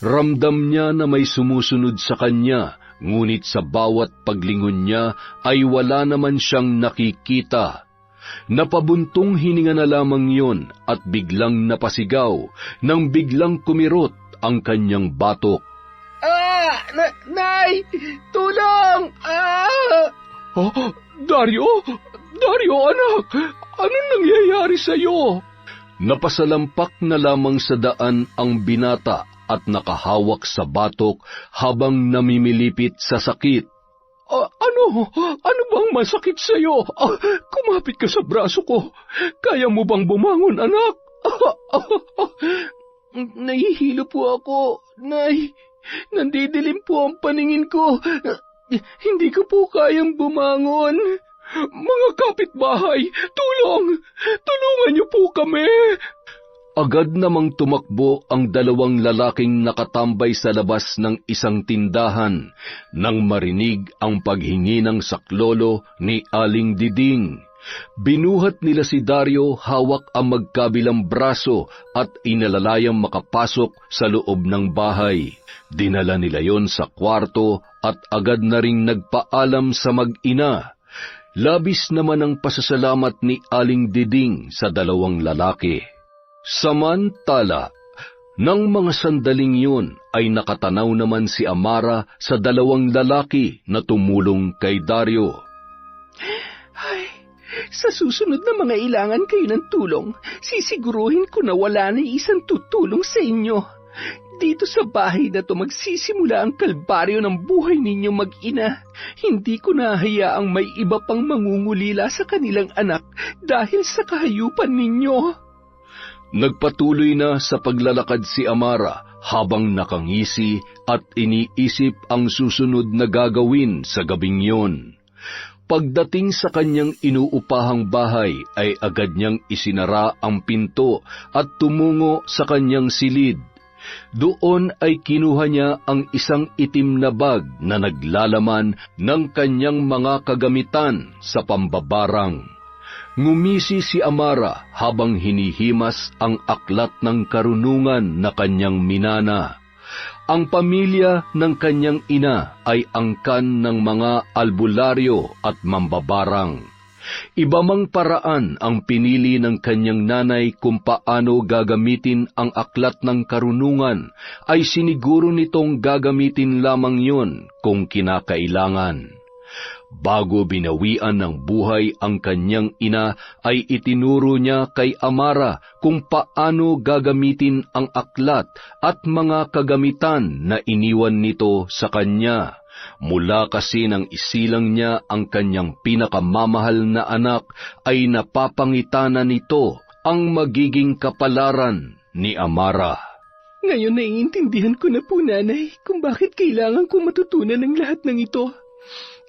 Ramdam niya na may sumusunod sa kanya, ngunit sa bawat paglingon niya ay wala naman siyang nakikita. Napabuntong hininga na lamang yon at biglang napasigaw nang biglang kumirot ang kanyang batok. Nay! Tulong! Oh, Dario! Dario, anak! Anong nangyayari sa'yo? Napasalampak na lamang sa daan ang binata at nakahawak sa batok habang namimilipit sa sakit. Ano bang masakit sa'yo? Kumapit ka sa braso ko. Kaya mo bang bumangon, anak? Nahihilo po ako, Nay. Nandidilim po ang paningin ko. Hindi ko po kayang bumangon. Mga kapitbahay, tulong! Tulungan niyo po kami! Agad namang tumakbo ang dalawang lalaking nakatambay sa labas ng isang tindahan nang marinig ang paghingi ng saklolo ni Aling Diding. Binuhat nila si Dario hawak ang magkabilang braso at inalalayang makapasok sa loob ng bahay. Dinala nila yon sa kwarto at agad na ring nagpaalam sa mag-ina. Labis naman ang pasasalamat ni Aling Diding sa dalawang lalaki. Samantala, nang mga sandaling yun ay nakatanaw naman si Amara sa dalawang lalaki na tumulong kay Dario. Ay, sa susunod na mga ilangan kayo ng tulong, sisiguruhin ko na wala na isang tutulong sa inyo. Dito sa bahay na to magsisimula ang kalbaryo ng buhay ninyong mag-ina. Hindi ko nahayaang may iba pang mangungulila sa kanilang anak dahil sa kahayupan ninyo. Nagpatuloy na sa paglalakad si Amara habang nakangisi at iniisip ang susunod na gagawin sa gabing yon. Pagdating sa kanyang inuupahang bahay ay agad niyang isinara ang pinto at tumungo sa kanyang silid. Doon ay kinuha niya ang isang itim na bag na naglalaman ng kanyang mga kagamitan sa pambabarang. Ngumisi si Amara habang hinihimas ang aklat ng karunungan na kanyang minana. Ang pamilya ng kanyang ina ay angkan ng mga albularyo at mambabarang. Iba mang paraan ang pinili ng kanyang nanay kung paano gagamitin ang aklat ng karunungan, ay siniguro nitong gagamitin lamang yon kung kinakailangan. Bago binawian ng buhay ang kanyang ina, ay itinuro niya kay Amara kung paano gagamitin ang aklat at mga kagamitan na iniwan nito sa kanya. Mula kasi nang isilang niya ang kanyang pinakamamahal na anak, ay napapangitana nito ang magiging kapalaran ni Amara. Ngayon naiintindihan ko na po, Nanay, kung bakit kailangan kong matutunan ang lahat ng ito.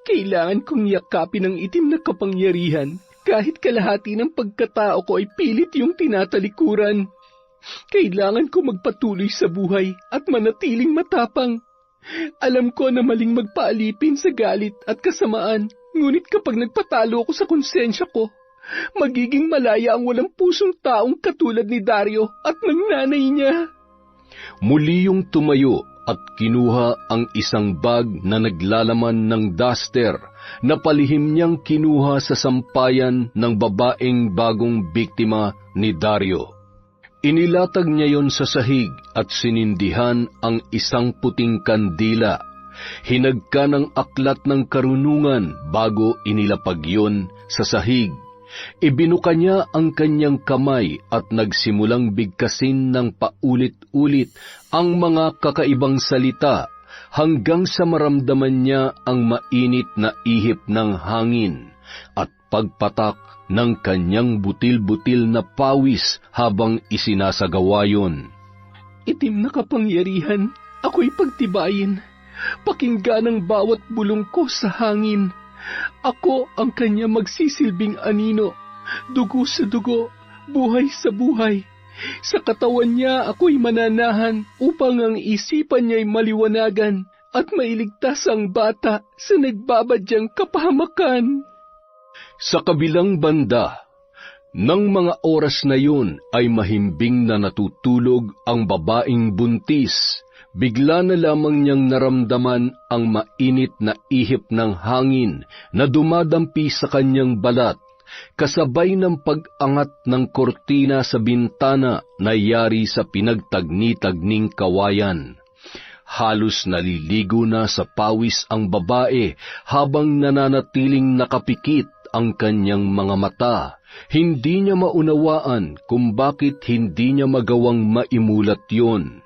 Kailangan kong yakapin ang itim na kapangyarihan, kahit kalahati ng pagkatao ko ay pilit yung tinatalikuran. Kailangan ko magpatuloy sa buhay at manatiling matapang. Alam ko na maling magpaalipin sa galit at kasamaan, ngunit kapag nagpatalo ako sa konsensya ko, magiging malaya ang walang pusong taong katulad ni Dario at ng nanay niya. Muli yung tumayo at kinuha ang isang bag na naglalaman ng duster na palihim niyang kinuha sa sampayan ng babaeng bagong biktima ni Dario. Inilatag niya yon sa sahig at sinindihan ang isang puting kandila. Hinagka ng aklat ng karunungan bago inilapag yon sa sahig. Ibinuka niya ang kanyang kamay at nagsimulang bigkasin ng paulit-ulit ang mga kakaibang salita hanggang sa maramdaman niya ang mainit na ihip ng hangin at pagpatak ng kanyang butil-butil na pawis habang isinasagawa yon. Itim na kapangyarihan, ako'y pagtibayin. Pakinggan ang bawat bulong ko sa hangin. Ako ang kanya magsisilbing anino, dugo sa dugo, buhay sa buhay. Sa katawan niya ako'y mananahan upang ang isipan niya'y maliwanagan at mailigtas ang bata sa nagbabadyang kapahamakan. Sa kabilang banda, nang mga oras na yun ay mahimbing na natutulog ang babaeng buntis. Bigla na lamang niyang naramdaman ang mainit na ihip ng hangin na dumadampi sa kanyang balat, kasabay ng pag-angat ng kortina sa bintana na yari sa pinagtagni-tagning kawayan. Halos naliligo na sa pawis ang babae habang nananatiling nakapikit ang kanyang mga mata. Hindi niya maunawaan kung bakit hindi niya magawang maimulat yon.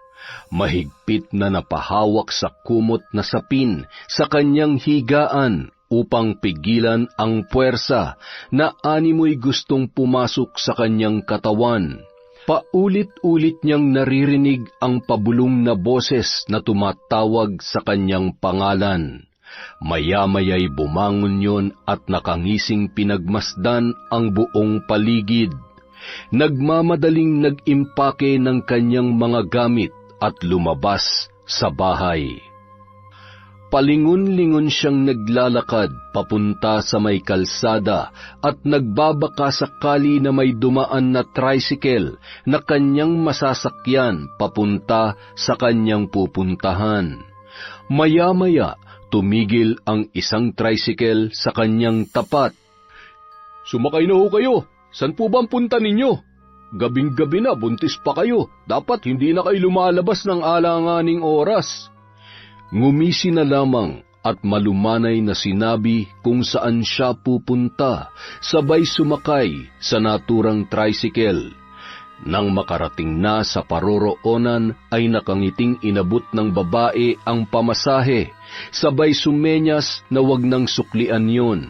Mahigpit na napahawak sa kumot na sapin sa kanyang higaan upang pigilan ang puwersa na animoy gustong pumasok sa kanyang katawan. Paulit-ulit niyang naririnig ang pabulong na boses na tumatawag sa kanyang pangalan. Maya-maya'y bumangon yon at nakangising pinagmasdan ang buong paligid. Nagmamadaling nag-impake ng kanyang mga gamit at lumabas sa bahay. Palingon-lingon siyang naglalakad papunta sa may kalsada at nagbabaka sakali na may dumaan na tricycle na kanyang masasakyan papunta sa kanyang pupuntahan. Maya-maya, tumigil ang isang tricycle sa kanyang tapat. "Sumakay na ho kayo. San po ba ang punta ninyo? Gabing-gabi na, buntis pa kayo. Dapat hindi na kayo lumalabas ng alanganing oras." Ngumisi na lamang at malumanay na sinabi kung saan siya pupunta, sabay sumakay sa naturang tricycle. Nang makarating na sa paroroonan ay nakangiting inabot ng babae ang pamasahe, sabay sumenyas na wag nang suklian yon.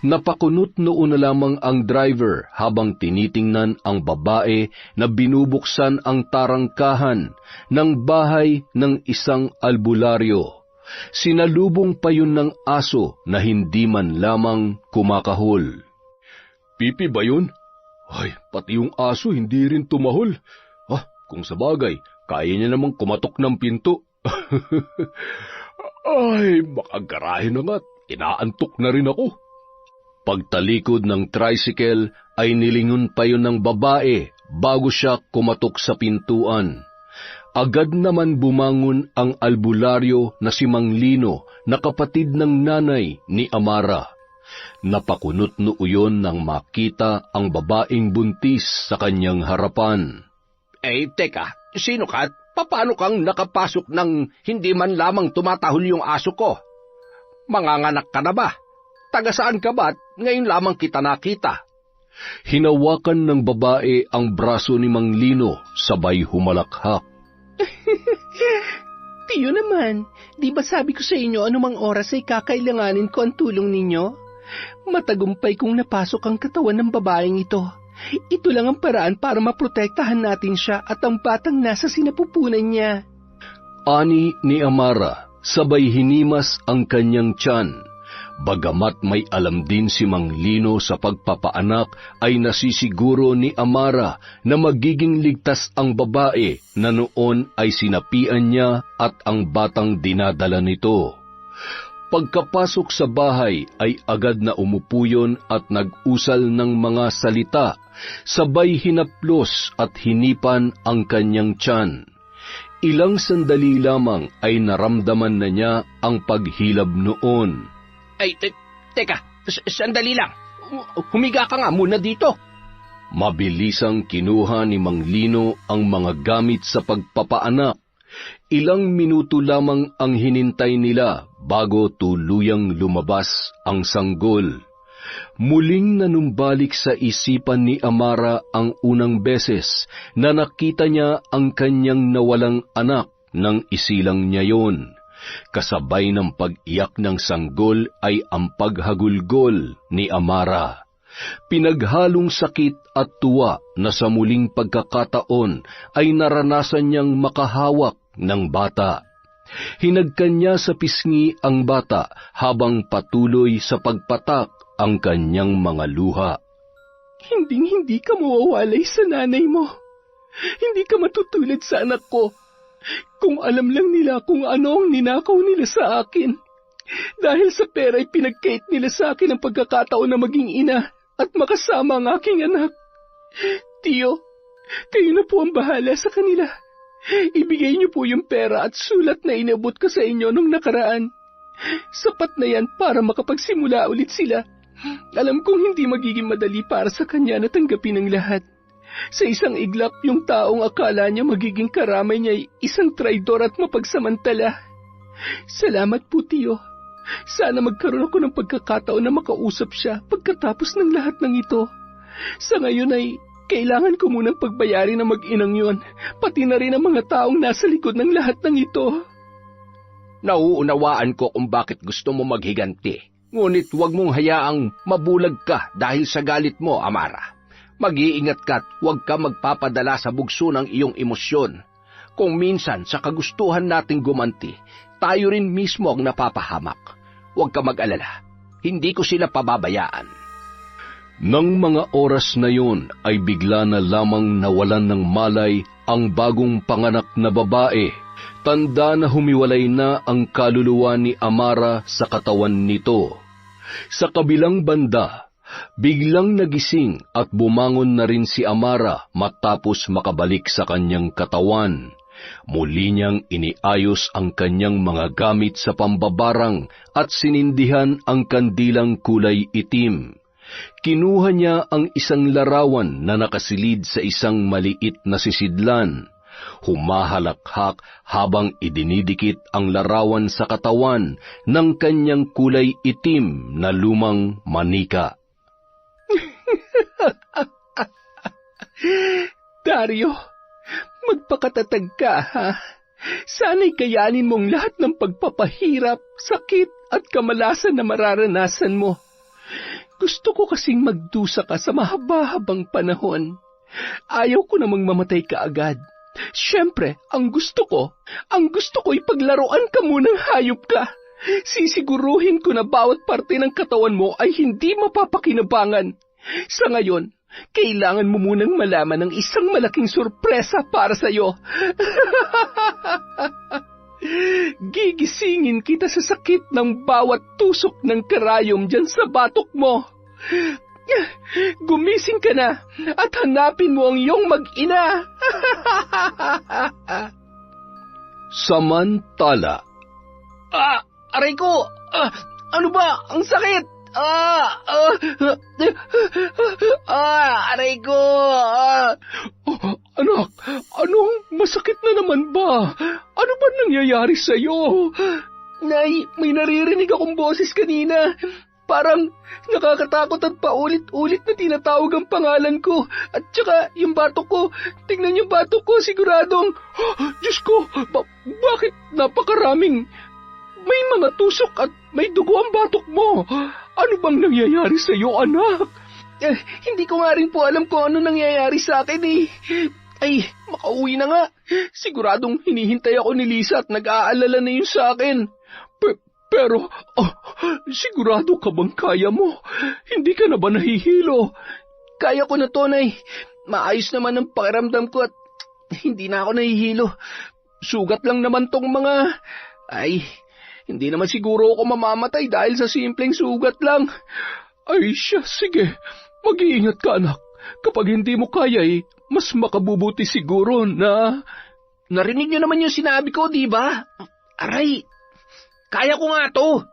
Napakunot noon na lamang ang driver habang tinitingnan ang babae na binubuksan ang tarangkahan ng bahay ng isang albularyo. Sinalubong pa yun ng aso na hindi man lamang kumakahol. "Pipi ba yun? Ay, pati yung aso hindi rin tumahol. Kung sabagay, kaya niya namang kumatok ng pinto." "Ay, makagarahe na nga't inaantok na rin ako." Pagtalikod ng tricycle ay nilingon pa yun ng babae bago siya kumatok sa pintuan. Agad naman bumangon ang albularyo na si Mang Lino na kapatid ng nanay ni Amara. Napakunot noo yun nang makita ang babaeng buntis sa kanyang harapan. Teka, sino ka? Paano kang nakapasok ng hindi man lamang tumatahol yung aso ko? Manganganak ka na ba? Taga saan ka ba? Ngayon lamang kita nakita. Hinawakan ng babae ang braso ni Mang Lino, sabay humalakhak. Tiyo naman, di ba sabi ko sa inyo anumang oras ay kakailanganin ko ang tulong ninyo? Matagumpay kong napasok ang katawan ng babaeng ito. Ito lang ang paraan para maprotektahan natin siya at ang batang nasa sinapupunan niya. Ani ni Amara, sabay hinimas ang kanyang tiyan. Bagamat may alam din si Mang Lino sa pagpapaanak, ay nasisiguro ni Amara na magiging ligtas ang babae na noon ay sinapian niya at ang batang dinadala nito. Pagkapasok sa bahay ay agad na umupo yun at nag-usal ng mga salita, sabay hinaplos at hinipan ang kanyang tiyan. Ilang sandali lamang ay naramdaman na niya ang paghilab noon. Ay, teka, sandali lang. Humiga ka nga muna dito. Mabilisang kinuha ni Mang Lino ang mga gamit sa pagpapaanak. Ilang minuto lamang ang hinintay nila bago tuluyang lumabas ang sanggol. Muling nanumbalik sa isipan ni Amara ang unang beses na nakita niya ang kanyang nawalang anak nang isilang niya yon. Kasabay ng pag-iyak ng sanggol ay ang paghagulgol ni Amara. Pinaghalong sakit at tuwa na sa muling pagkakataon ay naranasan niyang makahawak ng bata. Hinagkan niya sa pisngi ang bata habang patuloy sa pagpatak ang kanyang mga luha. Hinding-hindi ka mawawalay sa nanay mo. Hindi ka matutulad sa anak ko. Kung alam lang nila kung ano ang ninakaw nila sa akin. Dahil sa pera ay pinagkait nila sa akin ang pagkakataon na maging ina at makasama ang aking anak. Tiyo, kayo na po ang bahala sa kanila. Ibigay niyo po yung pera at sulat na inabot ko sa inyo nung nakaraan. Sapat na yan para makapagsimula ulit sila. Alam kong hindi magiging madali para sa kanya na tanggapin ang lahat. Sa isang iglap, yung taong akala niya magiging karamay niya ay isang traidor at mapagsamantala. Salamat po, Tiyo. Sana magkaroon ako ng pagkakataon na makausap siya pagkatapos ng lahat ng ito. Sa ngayon ay kailangan ko munang pagbayarin ng mag-inang yon, pati na rin ang mga taong nasa likod ng lahat ng ito. Nauunawaan ko kung bakit gusto mo maghiganti. Ngunit huwag mong hayaang mabulag ka dahil sa galit mo, Amara. Mag-iingat ka at huwag ka magpapadala sa bugso ng iyong emosyon. Kung minsan sa kagustuhan nating gumanti, tayo rin mismo ang napapahamak. Huwag ka mag-alala. Hindi ko sila pababayaan. Nang mga oras na yon ay bigla na lamang nawalan ng malay ang bagong panganak na babae. Tanda na humiwalay na ang kaluluwa ni Amara sa katawan nito. Sa kabilang banda, biglang nagising at bumangon na rin si Amara matapos makabalik sa kanyang katawan. Muli niyang iniayos ang kanyang mga gamit sa pambabarang at sinindihan ang kandilang kulay itim. Kinuha niya ang isang larawan na nakasilid sa isang maliit na sisidlan. Humahalakhak habang idinidikit ang larawan sa katawan ng kanyang kulay itim na lumang manika. Dario, magpakatatag ka, ha? Sana'y kayanin mong lahat ng pagpapahirap, sakit at kamalasan na mararanasan mo. Gusto ko kasing magdusa ka sa mahaba-habang panahon. Ayaw ko namang mamatay ka agad. Siyempre, ang gusto ko'y paglaruan ka munang hayop ka. Sisiguruhin ko na bawat parte ng katawan mo ay hindi mapapakinabangan. Sa ngayon, kailangan mo munang malaman ng isang malaking sorpresa para sa'yo. Gigisingin kita sa sakit ng bawat tusok ng karayom dyan sa batok mo. Gumising ka na at hanapin mo ang iyong mag-ina. Samantala, Aray ko! Ano ba? Ang sakit! Aray ko! Anak, anong masakit na naman ba? Ano ba nangyayari sa'yo? Nay, may naririnig akong boses kanina. Parang nakakatakot at paulit-ulit na tinatawag ang pangalan ko. At saka yung batok ko, tingnan yung batok ko, siguradong, Diyos ko, bakit napakaraming may mga tusok at may dugo ang batok mo? Ano bang nangyayari sa iyo, anak? Hindi ko nga rin po alam kung ano nangyayari sa akin eh. Ay, makauwi na nga. Siguradong hinihintay ako ni Lisa at nag-aalala na yun sa akin. Pero, sigurado ka bang kaya mo? Hindi ka na ba nahihilo? Kaya ko na to, Nay. Maayos naman ang pakiramdam ko at hindi na ako nahihilo. Sugat lang naman tong mga... Ay, hindi naman siguro ako mamamatay dahil sa simpleng sugat lang. Ay siya, sige. Mag-iingat ka, anak. Kapag hindi mo kaya mas makabubuti siguro na... Narinig niyo naman yung sinabi ko, di ba? Aray, kaya ko nga to.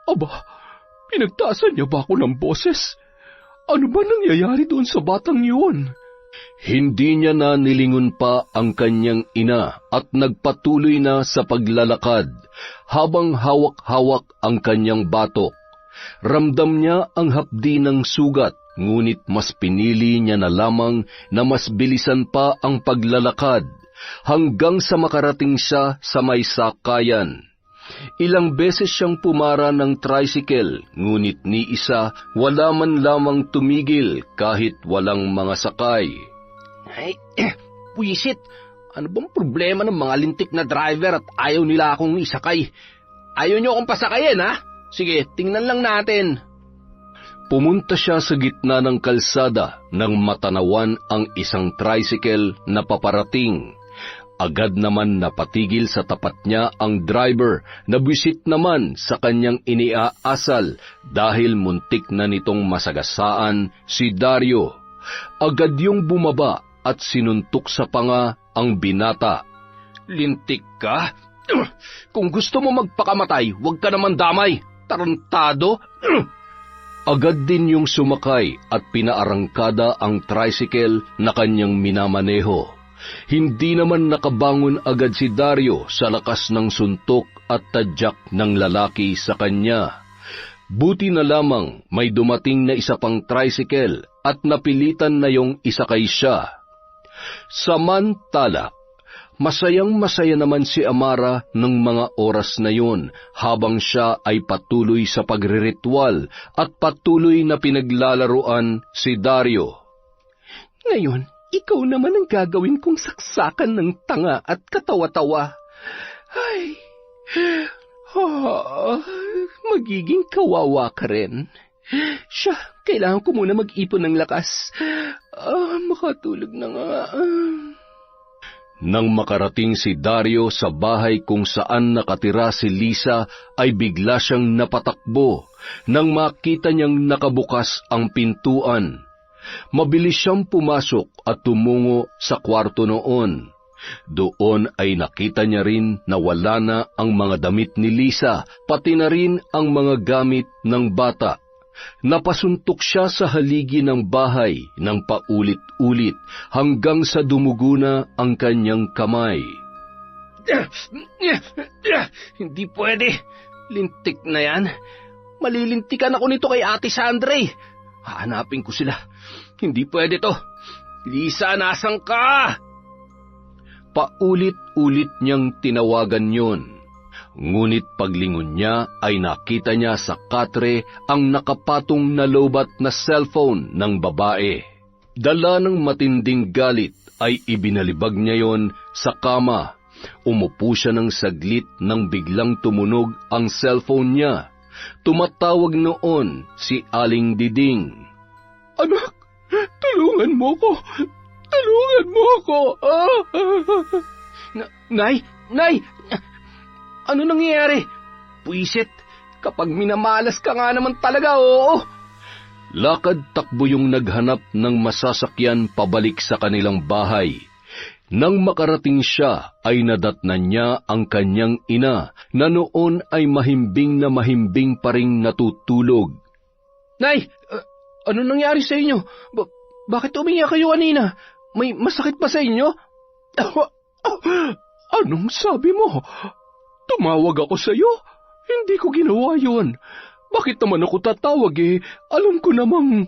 Aba, pinagtaasan niya ba ako ng boses? Ano ba nangyayari doon sa batang yun? Hindi niya na nilingon pa ang kanyang ina at nagpatuloy na sa paglalakad habang hawak-hawak ang kanyang batok. Ramdam niya ang hapdi ng sugat, ngunit mas pinili niya na lamang na mas bilisan pa ang paglalakad hanggang sa makarating siya sa may sakayan. Ilang beses siyang pumara ng tricycle, ngunit ni isa wala man lamang tumigil kahit walang mga sakay. Ay, puwisit! Ano bang problema ng mga lintik na driver at ayaw nila akong isakay? Ayaw niyo akong pasakayin, ha? Sige, tingnan lang natin. Pumunta siya sa gitna ng kalsada nang matanawan ang isang tricycle na paparating. Agad naman napatigil sa tapat niya ang driver na buwisit naman sa kanyang iniaasal dahil muntik na nitong masagasaan si Dario. Agad yung bumaba at sinuntok sa panga ang binata. Lintik ka? Kung gusto mo magpakamatay, huwag ka naman damay. Tarantado. Agad din yung sumakay at pinaarangkada ang tricycle na kanyang minamaneho. Hindi naman nakabangon agad si Dario sa lakas ng suntok at tadyak ng lalaki sa kanya. Buti na lamang may dumating na isa pang tricycle at napilitan na yung isakay siya. Samantala, masayang-masaya naman si Amara ng mga oras na yun habang siya ay patuloy sa pagriritual at patuloy na pinaglalaruan si Dario. Ngayon, ikaw naman ang gagawin kong saksakan ng tanga at katawa-tawa. Ay, magiging kawawa ka rin. Siya, kailangan ko muna mag-ipon ng lakas. Makatulog na nga. Nang makarating si Dario sa bahay kung saan nakatira si Lisa, ay bigla siyang napatakbo nang makita niyang nakabukas ang pintuan. Mabilis siyang pumasok at tumungo sa kwarto noon. Doon ay nakita niya rin na wala na ang mga damit ni Lisa, pati na rin ang mga gamit ng bata. Napasuntok siya sa haligi ng bahay ng paulit-ulit hanggang sa dumugo na ang kanyang kamay. Hindi pwede. Lintik na yan. Malilintikan ako nito kay Ate Sandre. Hahanapin ko sila. Hindi pwede to. Lisa, nasan ka? Paulit-ulit niyang tinawagan yon. Ngunit paglingon niya ay nakita niya sa katre ang nakapatong na lobat na cellphone ng babae. Dala ng matinding galit ay ibinalibag niya yon sa kama. Umupo siya ng saglit nang biglang tumunog ang cellphone niya. Tumatawag noon si Aling Diding. Anak, tulungan mo ko. Tulungan mo ako. Nay! Ano nangyayari? Puisit, kapag minamalas ka nga naman talaga, oo. Lakad-takbo yung naghanap ng masasakyan pabalik sa kanilang bahay. Nang makarating siya, ay nadatnan niya ang kanyang ina na noon ay mahimbing na mahimbing pa ring natutulog. Nay, ano nangyari sa inyo? Bakit umiyak kayo kanina? May masakit ba sa inyo? Anong sabi mo? Tumawag ako sa iyo? Hindi ko ginawa yun. Bakit naman ako tatawag Alam ko namang...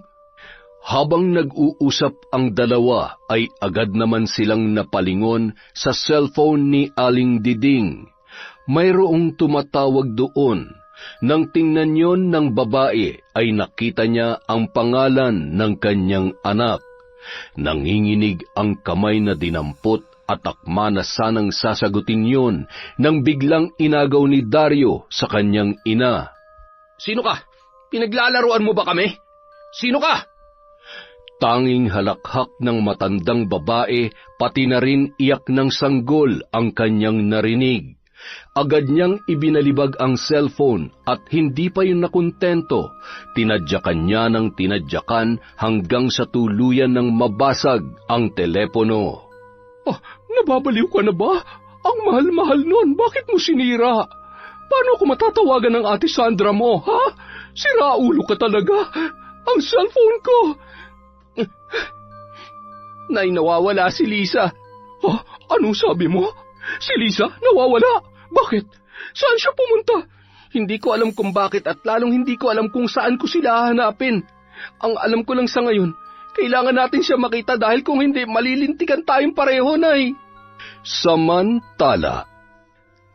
Habang nag-uusap ang dalawa ay agad naman silang napalingon sa cellphone ni Aling Diding. Mayroong tumatawag doon. Nang tingnan yon ng babae ay nakita niya ang pangalan ng kanyang anak. Nanginginig ang kamay na dinampot at akma na sanang sasagutin yon nang biglang inagaw ni Dario sa kanyang ina. Sino ka? Pinaglalaruan mo ba kami? Sino ka? Tanging halakhak ng matandang babae, pati na rin iyak ng sanggol ang kanyang narinig. Agad niyang ibinalibag ang cellphone at hindi pa yun nakontento. Tinadyakan niya ng tinadyakan hanggang sa tuluyan ng mabasag ang telepono. Nababaliw ka na ba? Ang mahal-mahal nun, bakit mo sinira? Paano ako matatawagan ng Ate Sandra mo, ha? Siraulo ka talaga. Ang cellphone ko... Nay, nawawala si Lisa. Anong sabi mo? Si Lisa nawawala? Bakit? Saan siya pumunta? Hindi ko alam kung bakit at lalong hindi ko alam kung saan ko sila hahanapin. Ang alam ko lang sa ngayon, kailangan natin siya makita dahil kung hindi, malilintikan tayong pareho, Nay. Samantala.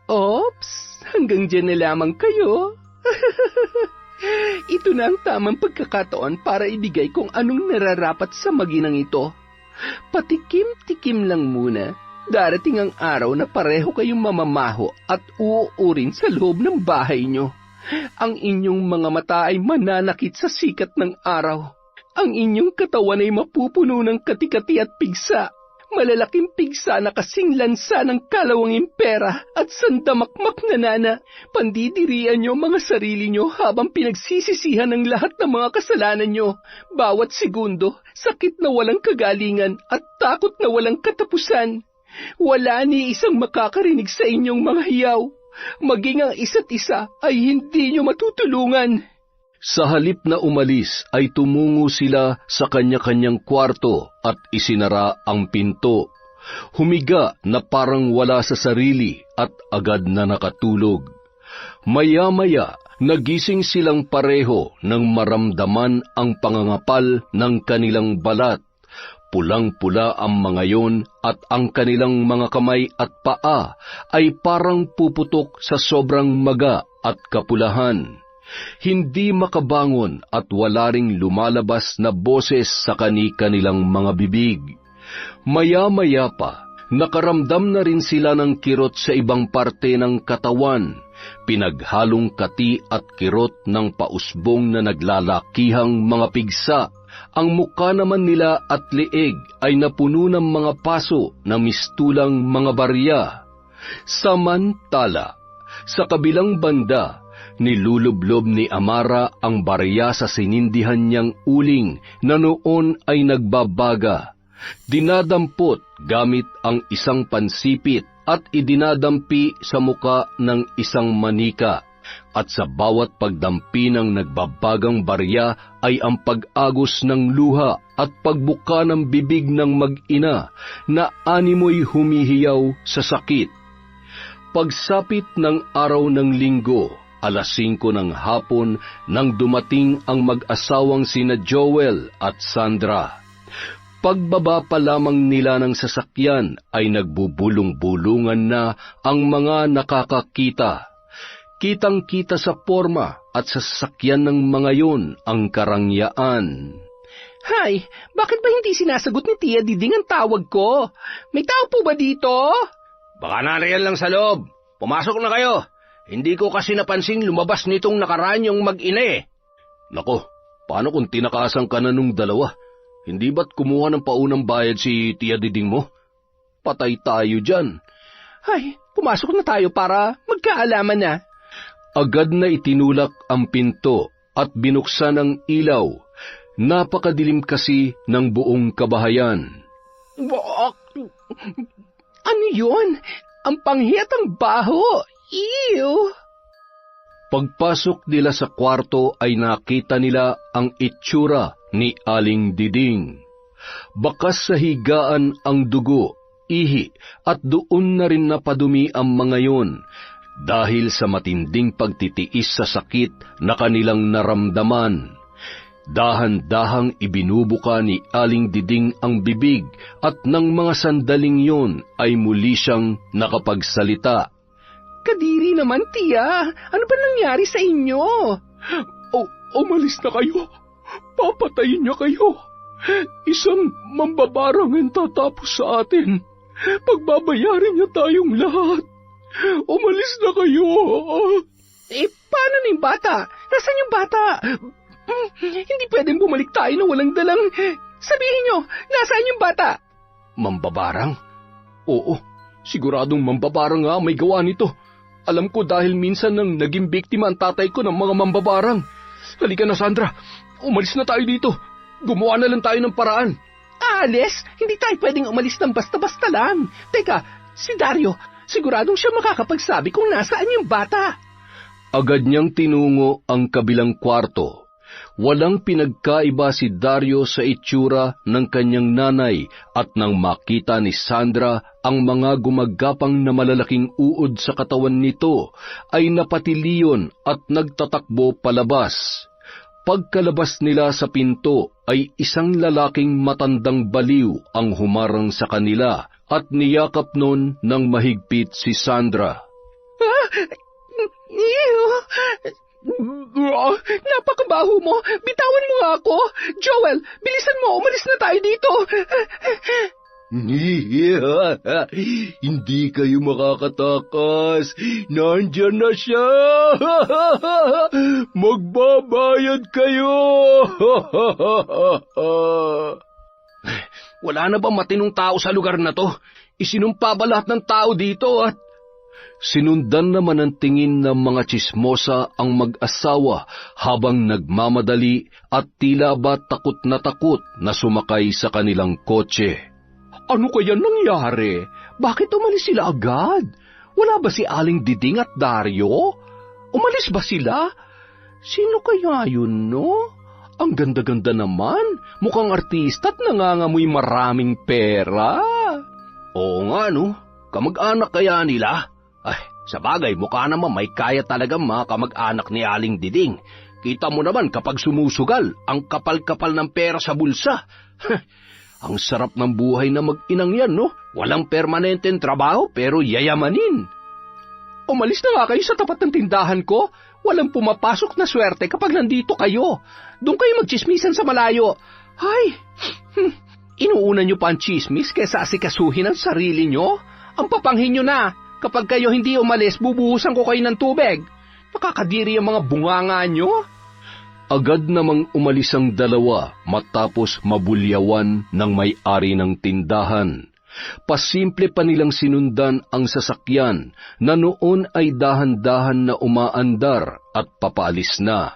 Oops, hanggang dyan na lamang kayo. Ito na ang tamang pagkakataon para ibigay kung anong nararapat sa maginang ito. Patikim-tikim lang muna. Darating ang araw na pareho kayong mamamaho at uuurin sa loob ng bahay nyo. Ang inyong mga mata ay mananakit sa sikat ng araw. Ang inyong katawan ay mapupuno ng kati-kati at pigsa. Malalaking pigsa na kasing lansa ng kalawanging pera at sandamakmak na nana. Pandidirian nyo mga sarili nyo habang pinagsisisihan ng lahat ng mga kasalanan nyo. Bawat segundo, sakit na walang kagalingan at takot na walang katapusan. Wala ni isang makakarinig sa inyong mga hiyaw. Maging ang isa't isa ay hindi nyo matutulungan. Sa halip na umalis ay tumungo sila sa kanya-kanyang kwarto at isinara ang pinto. Humiga na parang wala sa sarili at agad na nakatulog. Maya-maya, nagising silang pareho nang maramdaman ang pangangapal ng kanilang balat. Pulang-pula ang mga yon at ang kanilang mga kamay at paa ay parang puputok sa sobrang maga at kapulahan. Hindi makabangon at wala ring lumalabas na boses sa kani-kanilang mga bibig. Maya-maya pa, nakaramdam na rin sila ng kirot sa ibang parte ng katawan, pinaghalong kati at kirot ng pausbong na naglalakihang mga pigsa. Ang muka naman nila at leeg ay napuno ng mga paso na mistulang mga barya. Samantala, sa kabilang banda, nilulublob ni Amara ang barya sa sinindihan niyang uling na noon ay nagbabaga. Dinadampot gamit ang isang pansipit at idinadampi sa muka ng isang manika. At sa bawat pagdampi ng nagbabagang barya ay ang pag-agos ng luha at pagbuka ng bibig ng mag-ina na animoy humihiyaw sa sakit. Pagsapit ng araw ng linggo, 5:00 ng hapon nang dumating ang mag-asawang sina Joel at Sandra. Pagbaba pa lamang nila ng sasakyan ay nagbubulong-bulungan na ang mga nakakakita. Kitang-kita sa porma at sa sasakyan ng mga yon ang karangyaan. Hay, bakit ba hindi sinasagot ni Tia Diding ang tawag ko? May tao po ba dito? Baka nariyan lang sa loob. Pumasok na kayo. Hindi ko kasi napansin lumabas nitong nakaraan yung mag-ina. Nako, paano kung tinakasan ka na nung dalawa? Hindi ba't kumuha ng paunang bayad si Tia Diding mo? Patay tayo dyan. Hay, pumasok na tayo para magkaalaman na. Agad na itinulak ang pinto at binuksan ang ilaw. Napakadilim kasi ng buong kabahayan. Ano yun? Ang panghiyat ang baho. Ew! Pagpasok nila sa kwarto ay nakita nila ang itsura ni Aling Diding. Bakas sa higaan ang dugo, ihi, at doon na rin napadumi ang mga yon. dahil sa matinding pagtitiis sa sakit na kanilang naramdaman. Dahan-dahang ibinubuka ni Aling Diding ang bibig at ng mga sandaling yun ay muli siyang nakapagsalita. Kadiri naman, tiya. Ano ba nangyari sa inyo? Umalis na kayo. Papatayin niya kayo. Isang mambabarang ang tatapos sa atin. Pagbabayarin niya tayong lahat. Umalis na kayo. Paano na yung bata? Nasaan yung bata? Hindi pwedeng bumalik tayo na walang dalang. Sabihin niyo, nasaan yung bata? Mambabarang? Oo, siguradong mambabarang nga may gawa nito. Alam ko dahil minsan nang naging biktima ang tatay ko ng mga mambabarang. Halika na, Sandra. Umalis na tayo dito. Gumawa na lang tayo ng paraan. Alis? Hindi tayo pwedeng umalis ng basta-basta lang. Teka, si Dario, siguradong siya makakapagsabi kung nasaan yung bata. Agad niyang tinungo ang kabilang kwarto. Walang pinagkaiba si Dario sa itsura ng kanyang nanay at nang makita ni Sandra ang mga gumagapang na malalaking uod sa katawan nito, ay napatiliyon at nagtatakbo palabas. Pagkalabas nila sa pinto ay isang lalaking matandang baliw ang humarang sa kanila at niyakap nun ng mahigpit si Sandra. Napakabaho mo! Bitawan mo nga ako! Joel, bilisan mo! Umalis na tayo dito! Hindi kayo makakatakas. Nandyan na siya. Magbabayad kayo. Wala na ba matinong tao sa lugar na to? Isinumpa ba lahat ng tao dito at... Sinundan naman ang tingin ng mga tsismosa ang mag-asawa habang nagmamadali at tila ba takot na sumakay sa kanilang kotse. Ano kaya nangyari? Bakit umalis sila agad? Wala ba si Aling Diding at Dario? Umalis ba sila? Sino kaya yun, no? Ang ganda-ganda naman. Mukhang artista at nangangamoy maraming pera. Oo nga, no? Kamag-anak kaya nila? Ay, sa bagay, mukha naman may kaya talagang mga kamag-anak ni Aling Diding. Kita mo naman kapag sumusugal, ang kapal-kapal ng pera sa bulsa. Ang sarap ng buhay na mag-inang yan, no? Walang permanenteng trabaho pero yayamanin. Umalis na nga kayo sa tapat ng tindahan ko. Walang pumapasok na swerte kapag nandito kayo. Doon kayo magchismisan sa malayo. Ay, inuuna nyo pa ang chismis kaysa asikasuhin ang sarili nyo? Ang papanghin nyo na. Kapag kayo hindi umalis, bubuhusan ko kayo ng tubig. Nakakadiri ang mga bunganga nyo. Agad namang umalis ang dalawa matapos mabulyawan ng may-ari ng tindahan. Pasimple pa nilang sinundan ang sasakyan na noon ay dahan-dahan na umaandar at papaalis na.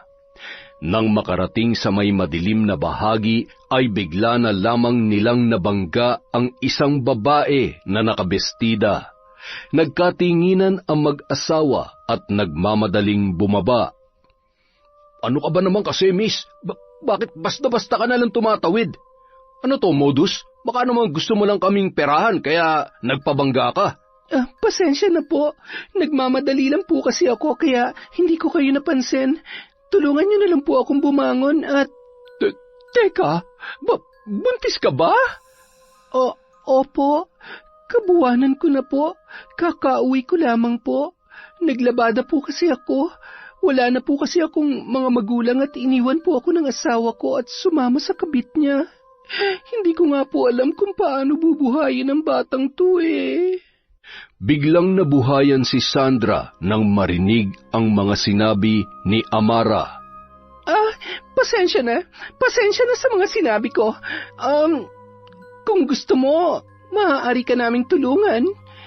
Nang makarating sa may madilim na bahagi ay bigla na lamang nilang nabangga ang isang babae na nakabestida. Nagkatinginan ang mag-asawa at nagmamadaling bumaba. Ano ka ba naman kasi, miss? Bakit basta-basta ka nalang tumatawid? Ano to, modus? Baka naman gusto mo lang kaming perahan kaya nagpabangga ka. Pasensya na po. Nagmamadali lang po kasi ako kaya hindi ko kayo napansin. Tulungan niyo na lang po akong bumangon at... Teka, buntis ka ba? Opo. Kabuwanan ko na po. Kakauwi ko lamang po. Naglabada po kasi ako. Wala na po kasi akong mga magulang at iniwan po ako ng asawa ko at sumama sa kabit niya. Hindi ko nga po alam kung paano bubuhayin ang batang to eh. Biglang nabuhayan si Sandra nang marinig ang mga sinabi ni Amara. Pasensya na. Pasensya na sa mga sinabi ko. Kung gusto mo... maaari ka naming tulungan.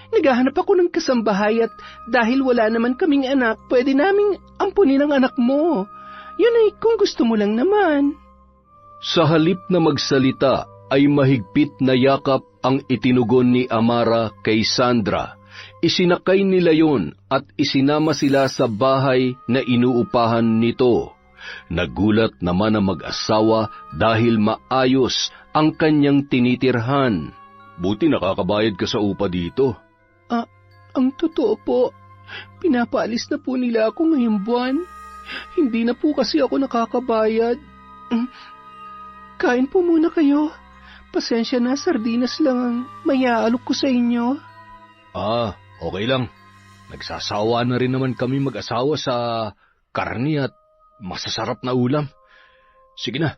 Naghahanap ako ng kasambahay at dahil wala naman kaming anak, pwede naming ampunin ang anak mo. Yun ay kung gusto mo lang naman. Sa halip na magsalita, ay mahigpit na yakap ang itinugon ni Amara kay Sandra. Isinakay nila yon at isinama sila sa bahay na inuupahan nito. Nagulat naman ang mag-asawa dahil maayos ang kanyang tinitirhan. Buti nakakabayad ka sa upa dito. Ang totoo po, Pinapaalis na po nila ako ngayong buwan. Hindi na po kasi ako nakakabayad. Kain po muna kayo. Pasensya na, sardinas lang ang mayaalok ko sa inyo. Okay lang. Nagsasawa na rin naman kami mag-asawa sa karni at masasarap na ulam. Sige na,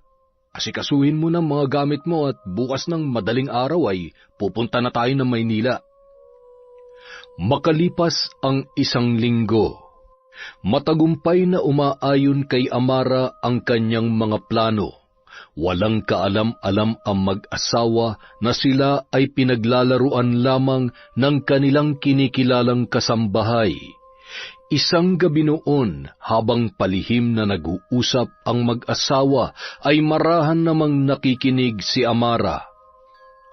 asikasuhin mo ng mga gamit mo at bukas ng madaling araw ay pupunta na tayo ng Maynila. Makalipas ang 1 linggo, matagumpay na umaayon kay Amara ang kanyang mga plano. Walang kaalam-alam ang mag-asawa na sila ay pinaglalaruan lamang ng kanilang kinikilalang kasambahay. Isang gabi noon, habang palihim na nag-uusap ang mag-asawa, ay marahan namang nakikinig si Amara.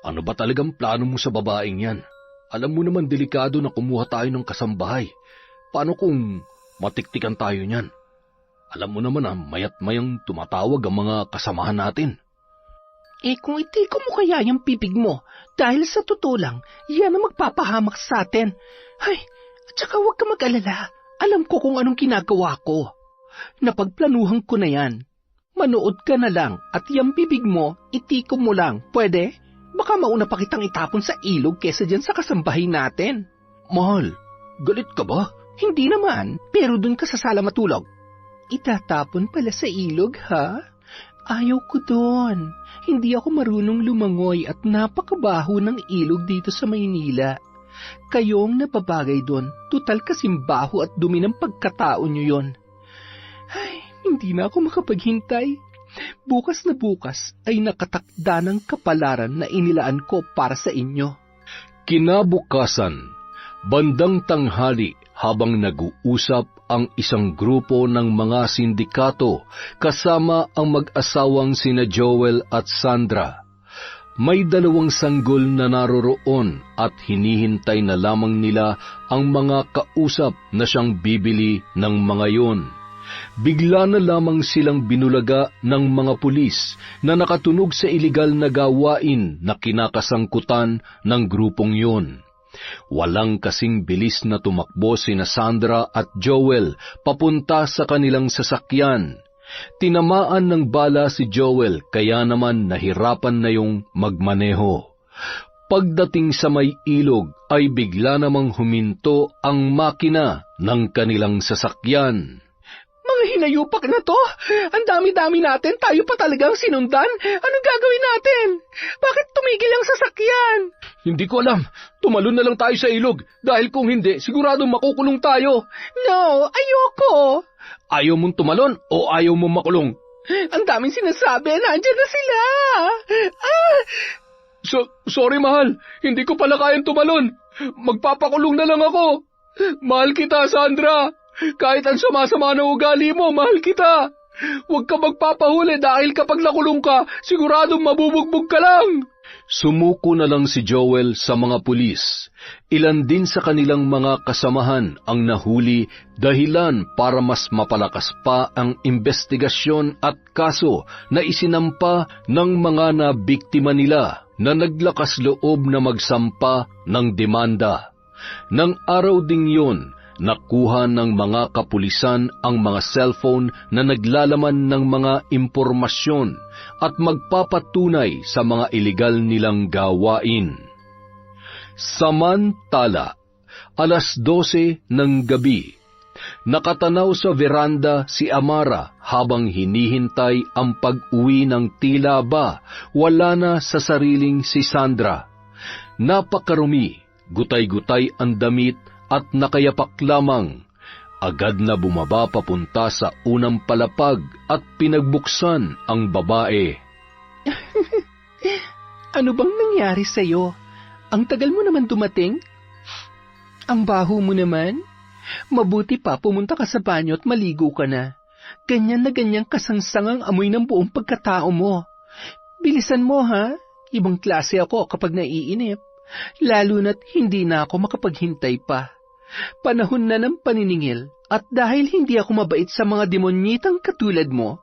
Ano ba talagang plano mo sa babaeng yan? Alam mo naman delikado na kumuha tayo ng kasambahay. Paano kung matiktikan tayo niyan? Alam mo naman mayat mayang tumatawag ang mga kasamahan natin. Kung itiko mo kaya yung pipig mo, dahil sa totoo lang, yan ang magpapahamak sa atin. Ay, at saka huwag ka mag-alala. Alam ko kung anong ginagawa ko. Napagplanuhan ko na yan. Manood ka na lang at yung bibig mo, itiko mo lang. Pwede? Baka mauna pa kitang itapon sa ilog kesa dyan sa kasambahay natin. Mahal, galit ka ba? Hindi naman, pero dun ka sa sala matulog. Itatapon pala sa ilog, ha? Ayaw ko doon. Hindi ako marunong lumangoy at napakabaho ng ilog dito sa Maynila. Kayong napabagay doon, tutal kasimbaho at dumi ng pagkatao nyo yon. Ay, hindi na ako makapaghintay. Bukas na bukas ay nakatakda ng kapalaran na inilaan ko para sa inyo. Kinabukasan, bandang tanghali, habang nag-uusap ang isang grupo ng mga sindikato kasama ang mag-asawang sina Joel at Sandra. May 2 sanggol na naroroon at hinihintay na lamang nila ang mga kausap na siyang bibili ng mga yon. Bigla na lamang silang binulaga ng mga pulis na nakatunog sa iligal na gawain na kinakasangkutan ng grupong yon. Walang kasing bilis na tumakbo sina Sandra at Joel papunta sa kanilang sasakyan. Tinamaan ng bala si Joel kaya naman nahirapan na yung magmaneho. Pagdating sa may ilog ay bigla namang huminto ang makina ng kanilang sasakyan. Mga hinayupak na to! Ang dami-dami natin, tayo pa talagang sinundan. Anong gagawin natin? Bakit tumigil ang sasakyan? Hindi ko alam. Tumalon na lang tayo sa ilog. Dahil kung hindi, siguradong makukulong tayo. No, ayoko. Ayaw mong tumalon o ayaw mong makulong? Ang daming sinasabi, nandyan na sila. Sorry mahal, hindi ko pala kayang tumalon. Magpapakulong na lang ako. Mahal kita, Sandra. Kahit ang sama-sama na ugali mo, mahal kita. Huwag ka magpapahuli dahil kapag nakulong ka, siguradong mabubugbog ka lang. Sumuko na lang si Joel sa mga pulis. Ilan din sa kanilang mga kasamahan ang nahuli dahilan para mas mapalakas pa ang investigasyon at kaso na isinampa ng mga nabiktima nila na naglakas loob na magsampa ng demanda. Nang araw ding yun, nakuha ng mga kapulisan ang mga cellphone na naglalaman ng mga impormasyon at magpapatunay sa mga iligal nilang gawain. Samantala, 12:00 ng gabi, nakatanaw sa veranda si Amara habang hinihintay ang pag-uwi ng tila ba wala na sa sariling si Sandra. Napakarumi, gutay-gutay ang damit at nakayapak lamang. Agad na bumaba papunta sa unang palapag at pinagbuksan ang babae. Ano bang nangyari sa'yo? Ang tagal mo naman dumating? Ang baho mo naman? Mabuti pa pumunta ka sa banyo at maligo ka na. Ganyan na ganyang kasangsangang amoy ng buong pagkatao mo. Bilisan mo ha, ibang klase ako kapag naiinip. Lalo na't hindi na ako makapaghintay pa. Panahon na ng paniningil at dahil hindi ako mabait sa mga demonyitang katulad mo,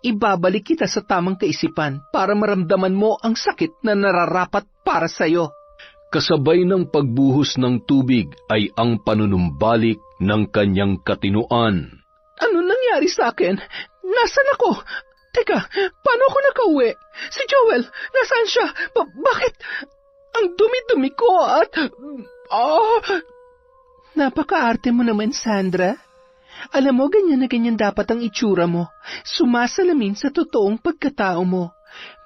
ibabalik kita sa tamang kaisipan para maramdaman mo ang sakit na nararapat para sa'yo. Kasabay ng pagbuhos ng tubig ay ang panunumbalik ng kanyang katinuan. Ano nangyari sa akin? Nasaan ako? Teka, paano ako nakauwi? Si Joel, nasaan siya? Bakit? Ang dumi-dumi ko at... Napaka-arte mo naman, Sandra. Alam mo, ganyan na ganyan dapat ang itsura mo. Sumasalamin sa totoong pagkatao mo.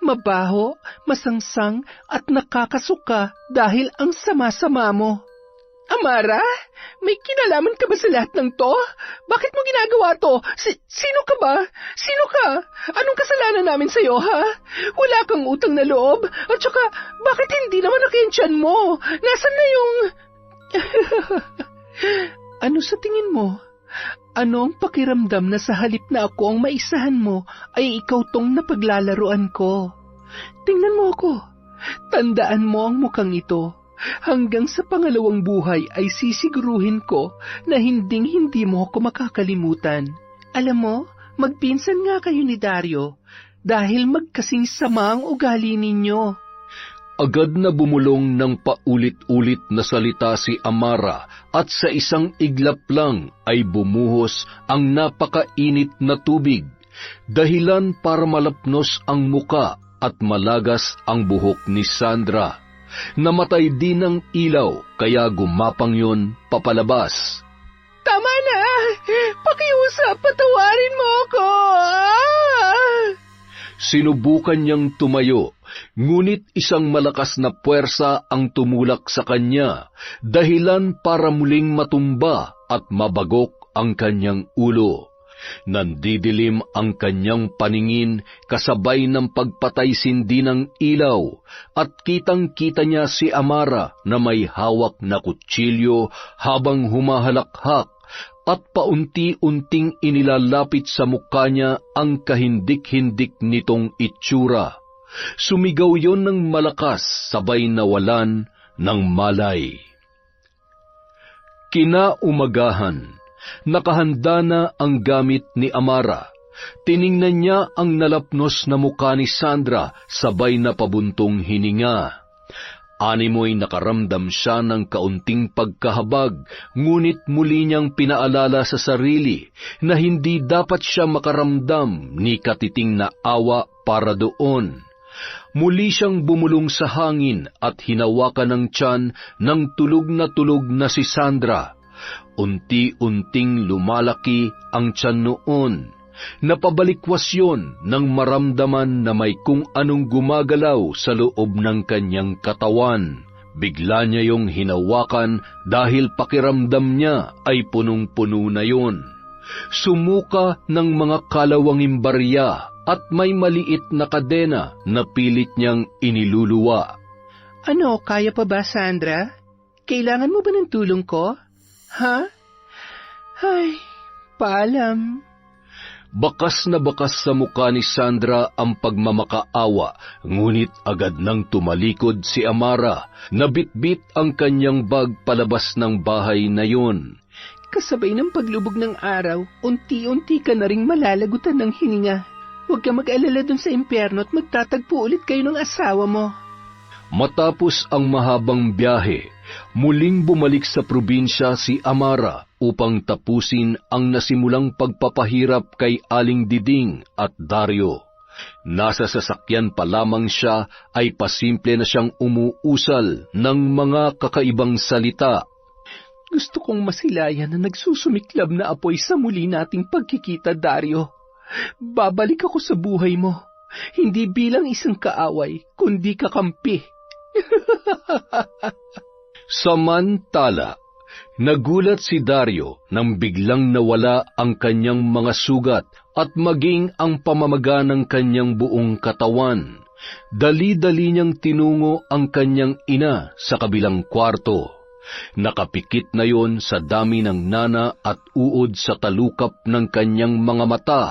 Mabaho, masangsang, at nakakasuka dahil ang sama-sama mo. Amara, may kinalaman ka ba sa lahat ng to? Bakit mo ginagawa to? Sino ka ba? Sino ka? Anong kasalanan namin sa'yo, ha? Wala kang utang na loob? At saka, bakit hindi naman nakiyensyan mo? Nasaan na yung... Ano sa tingin mo? Ano ang pakiramdam na sa halip na ako ang maisahan mo ay ikaw tong napaglalaruan ko? Tingnan mo ako. Tandaan mo ang mukhang ito. Hanggang sa pangalawang buhay ay sisiguruhin ko na hinding-hindi mo ako makakalimutan. Alam mo, magpinsan nga kayo ni Dario dahil magkasing sama ang ugali ninyo. Agad na bumulong ng paulit-ulit na salita si Amara at sa isang iglap lang ay bumuhos ang napakainit na tubig, dahilan para malapnos ang muka at malagas ang buhok ni Sandra. Namatay din ang ilaw kaya gumapang yon papalabas. Tama na! Pakiusap, patawarin mo ako! Sinubukan niyang tumayo, ngunit isang malakas na puwersa ang tumulak sa kanya, dahilan para muling matumba at mabagok ang kanyang ulo. Nandidilim ang kanyang paningin kasabay ng pagpatay-sindi ng ilaw at kitang-kita niya si Amara na may hawak na kutsilyo habang humahalakhak at paunti-unting inilalapit sa mukha niya ang kahindik-hindik nitong itsura. Sumigaw yon ng malakas sabay nawalan ng malay. Kinaumagahan, nakahanda na ang gamit ni Amara. Tiningnan niya ang nalapnos na mukha ni Sandra sabay na pabuntong hininga. Animoy nakaramdam siya ng kaunting pagkahabag, ngunit muli niyang pinaalala sa sarili na hindi dapat siya makaramdam ni katiting na awa para doon. Muli siyang bumulong sa hangin at hinawakan ng tiyan ng tulog na si Sandra. Unti-unting lumalaki ang tiyan noon. Napabalikwas yon nang maramdaman na may kung anong gumagalaw sa loob ng kanyang katawan. Bigla niya yung hinawakan dahil pakiramdam niya ay punong-puno na yon. Sumuka ng mga kalawanging barya at may maliit na kadena na pilit niyang iniluluwa. Ano, kaya pa ba, Sandra? Kailangan mo ba ng tulong ko? Ha? Ay, paalam. Bakas na bakas sa mukha ni Sandra ang pagmamakaawa, ngunit agad nang tumalikod si Amara, nabitbit ang kanyang bag palabas ng bahay na yon. Kasabay ng paglubog ng araw, unti-unti ka na ring malalagutan ng hininga. Huwag ka mag-alala dun sa impyerno at magtatagpo ulit kayo ng asawa mo. Matapos ang mahabang biyahe, muling bumalik sa probinsya si Amara upang tapusin ang nasimulang pagpapahirap kay Aling Diding at Dario. Nasa sasakyan pa lamang siya ay pasimple na siyang umuusal ng mga kakaibang salita. Gusto kong masilayan na nagsusumiklab na apoy sa muli nating pagkikita, Dario. Babalik ako sa buhay mo, hindi bilang isang kaaway, kundi kakampi. Samantala, nagulat si Dario nang biglang nawala ang kanyang mga sugat at maging ang pamamaga ng kanyang buong katawan. Dali-dali niyang tinungo ang kanyang ina sa kabilang kwarto. Nakapikit na yon sa dami ng nana at uod sa talukap ng kanyang mga mata.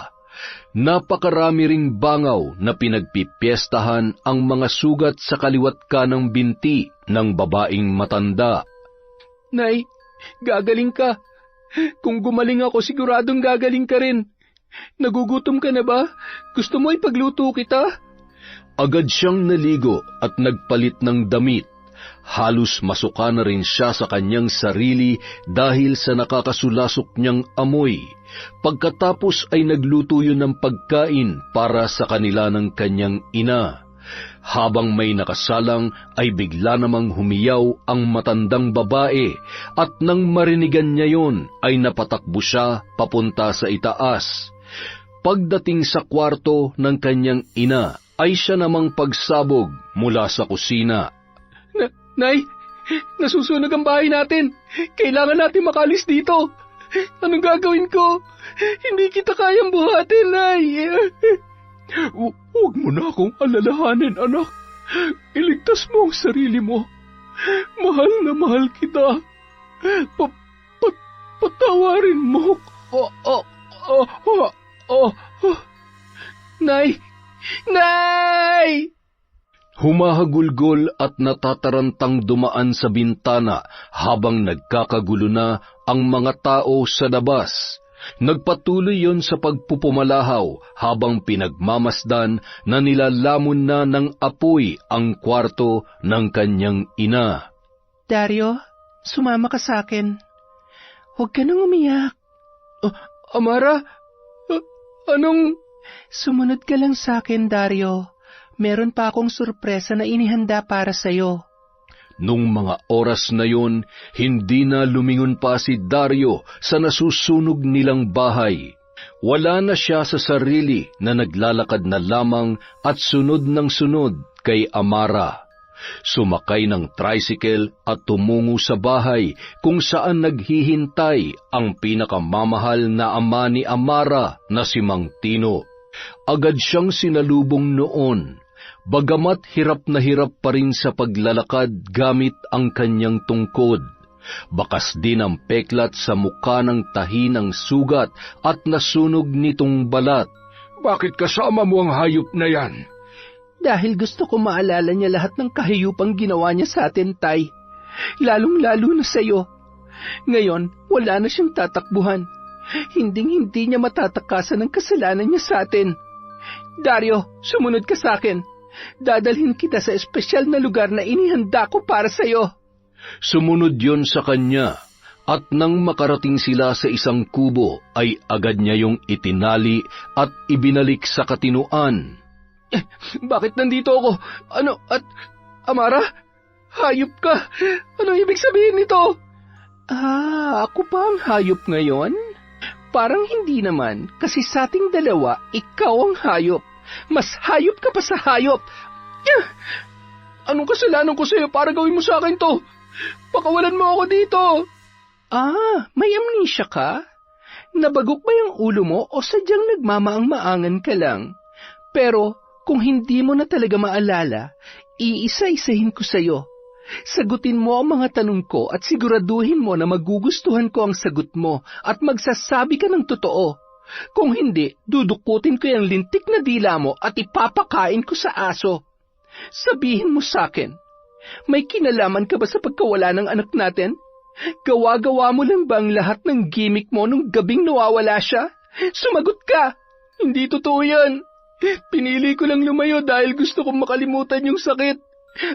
Napakarami ring bangaw na pinagpipiestahan ang mga sugat sa kaliwat kanang binti ng babaeng matanda. Nay, gagaling ka. Kung gumaling ako, siguradong gagaling ka rin. Nagugutom ka na ba? Gusto mo ipagluto kita? Agad siyang naligo at nagpalit ng damit. Halos masuka na rin siya sa kanyang sarili dahil sa nakakasulasok niyang amoy. Pagkatapos ay nagluto yun ng pagkain para sa kanila ng kanyang ina. Habang may nakasalang ay bigla namang humiyaw ang matandang babae at nang marinigan niya yon ay napatakbo siya papunta sa itaas. Pagdating sa kwarto ng kanyang ina ay siya namang pagsabog mula sa kusina. Nay, nasusunog ang bahay natin. Kailangan natin makalis dito. Anong gagawin ko? Hindi kita kayang buhatin, Nay. Huwag mo na akong alalahanin, anak. Iligtas mo ang sarili mo. Mahal na mahal kita. Patawarin mo. Nay! Nay! Humahagulgol at natatarantang dumaan sa bintana habang nagkakagulo na ang mga tao sa labas. Nagpatuloy yon sa pagpupumalahaw habang pinagmamasdan na nilalamon na ng apoy ang kwarto ng kanyang ina. Dario, sumama ka sa akin. Huwag ka nang umiyak. Amara, anong... Sumunod ka lang sa akin, Dario. Meron pa akong sorpresa na inihanda para sa'yo. Nung mga oras na yon, hindi na lumingon pa si Dario sa nasusunog nilang bahay. Wala na siya sa sarili na naglalakad na lamang at sunod ng sunod kay Amara. Sumakay ng tricycle at tumungo sa bahay kung saan naghihintay ang pinakamamahal na ama ni Amara na si Mang Tino. Agad siyang sinalubong noon. Bagamat hirap na hirap pa rin sa paglalakad gamit ang kanyang tungkod. Bakas din ang peklat sa mukha ng tahi ng sugat at nasunog nitong balat. Bakit kasama mo ang hayop na yan? Dahil gusto ko maalala niya lahat ng kahiyupang ginawa niya sa atin, Tay. Lalong-lalo na sa'yo. Ngayon, wala na siyang tatakbuhan. Hinding-hindi niya matatakasan ang kasalanan niya sa atin. Dario, sumunod ka sa akin. Dadalhin kita sa espesyal na lugar na inihanda ko para sa'yo. Sumunod yon sa kanya, at nang makarating sila sa isang kubo, ay agad niya yung itinali at ibinalik sa katinuan. Bakit nandito ako? Amara? Hayop ka? Ano ibig sabihin nito? Ako pa ang hayop ngayon? Parang hindi naman, kasi sa ating dalawa, ikaw ang hayop. Mas hayop ka pa sa hayop. Anong kasalanan ko sa'yo para gawin mo sa akin to? Pakawalan mo ako dito. May amnesia ka? Nabagok ba yung ulo mo o sadyang nagmamaang-maangan ka lang? Pero kung hindi mo na talaga maalala, iisa-isahin ko sa'yo. Sagutin mo ang mga tanong ko at siguraduhin mo na magugustuhan ko ang sagot mo at magsasabi ka ng totoo. Kung hindi, dudukutin ko yung lintik na dila mo at ipapakain ko sa aso. Sabihin mo sa akin, may kinalaman ka ba sa pagkawala ng anak natin? Gawa-gawa mo lang ba ang lahat ng gimmick mo nung gabing nawawala siya? Sumagot ka! Hindi totoo yan. Pinili ko lang lumayo dahil gusto kong makalimutan yung sakit.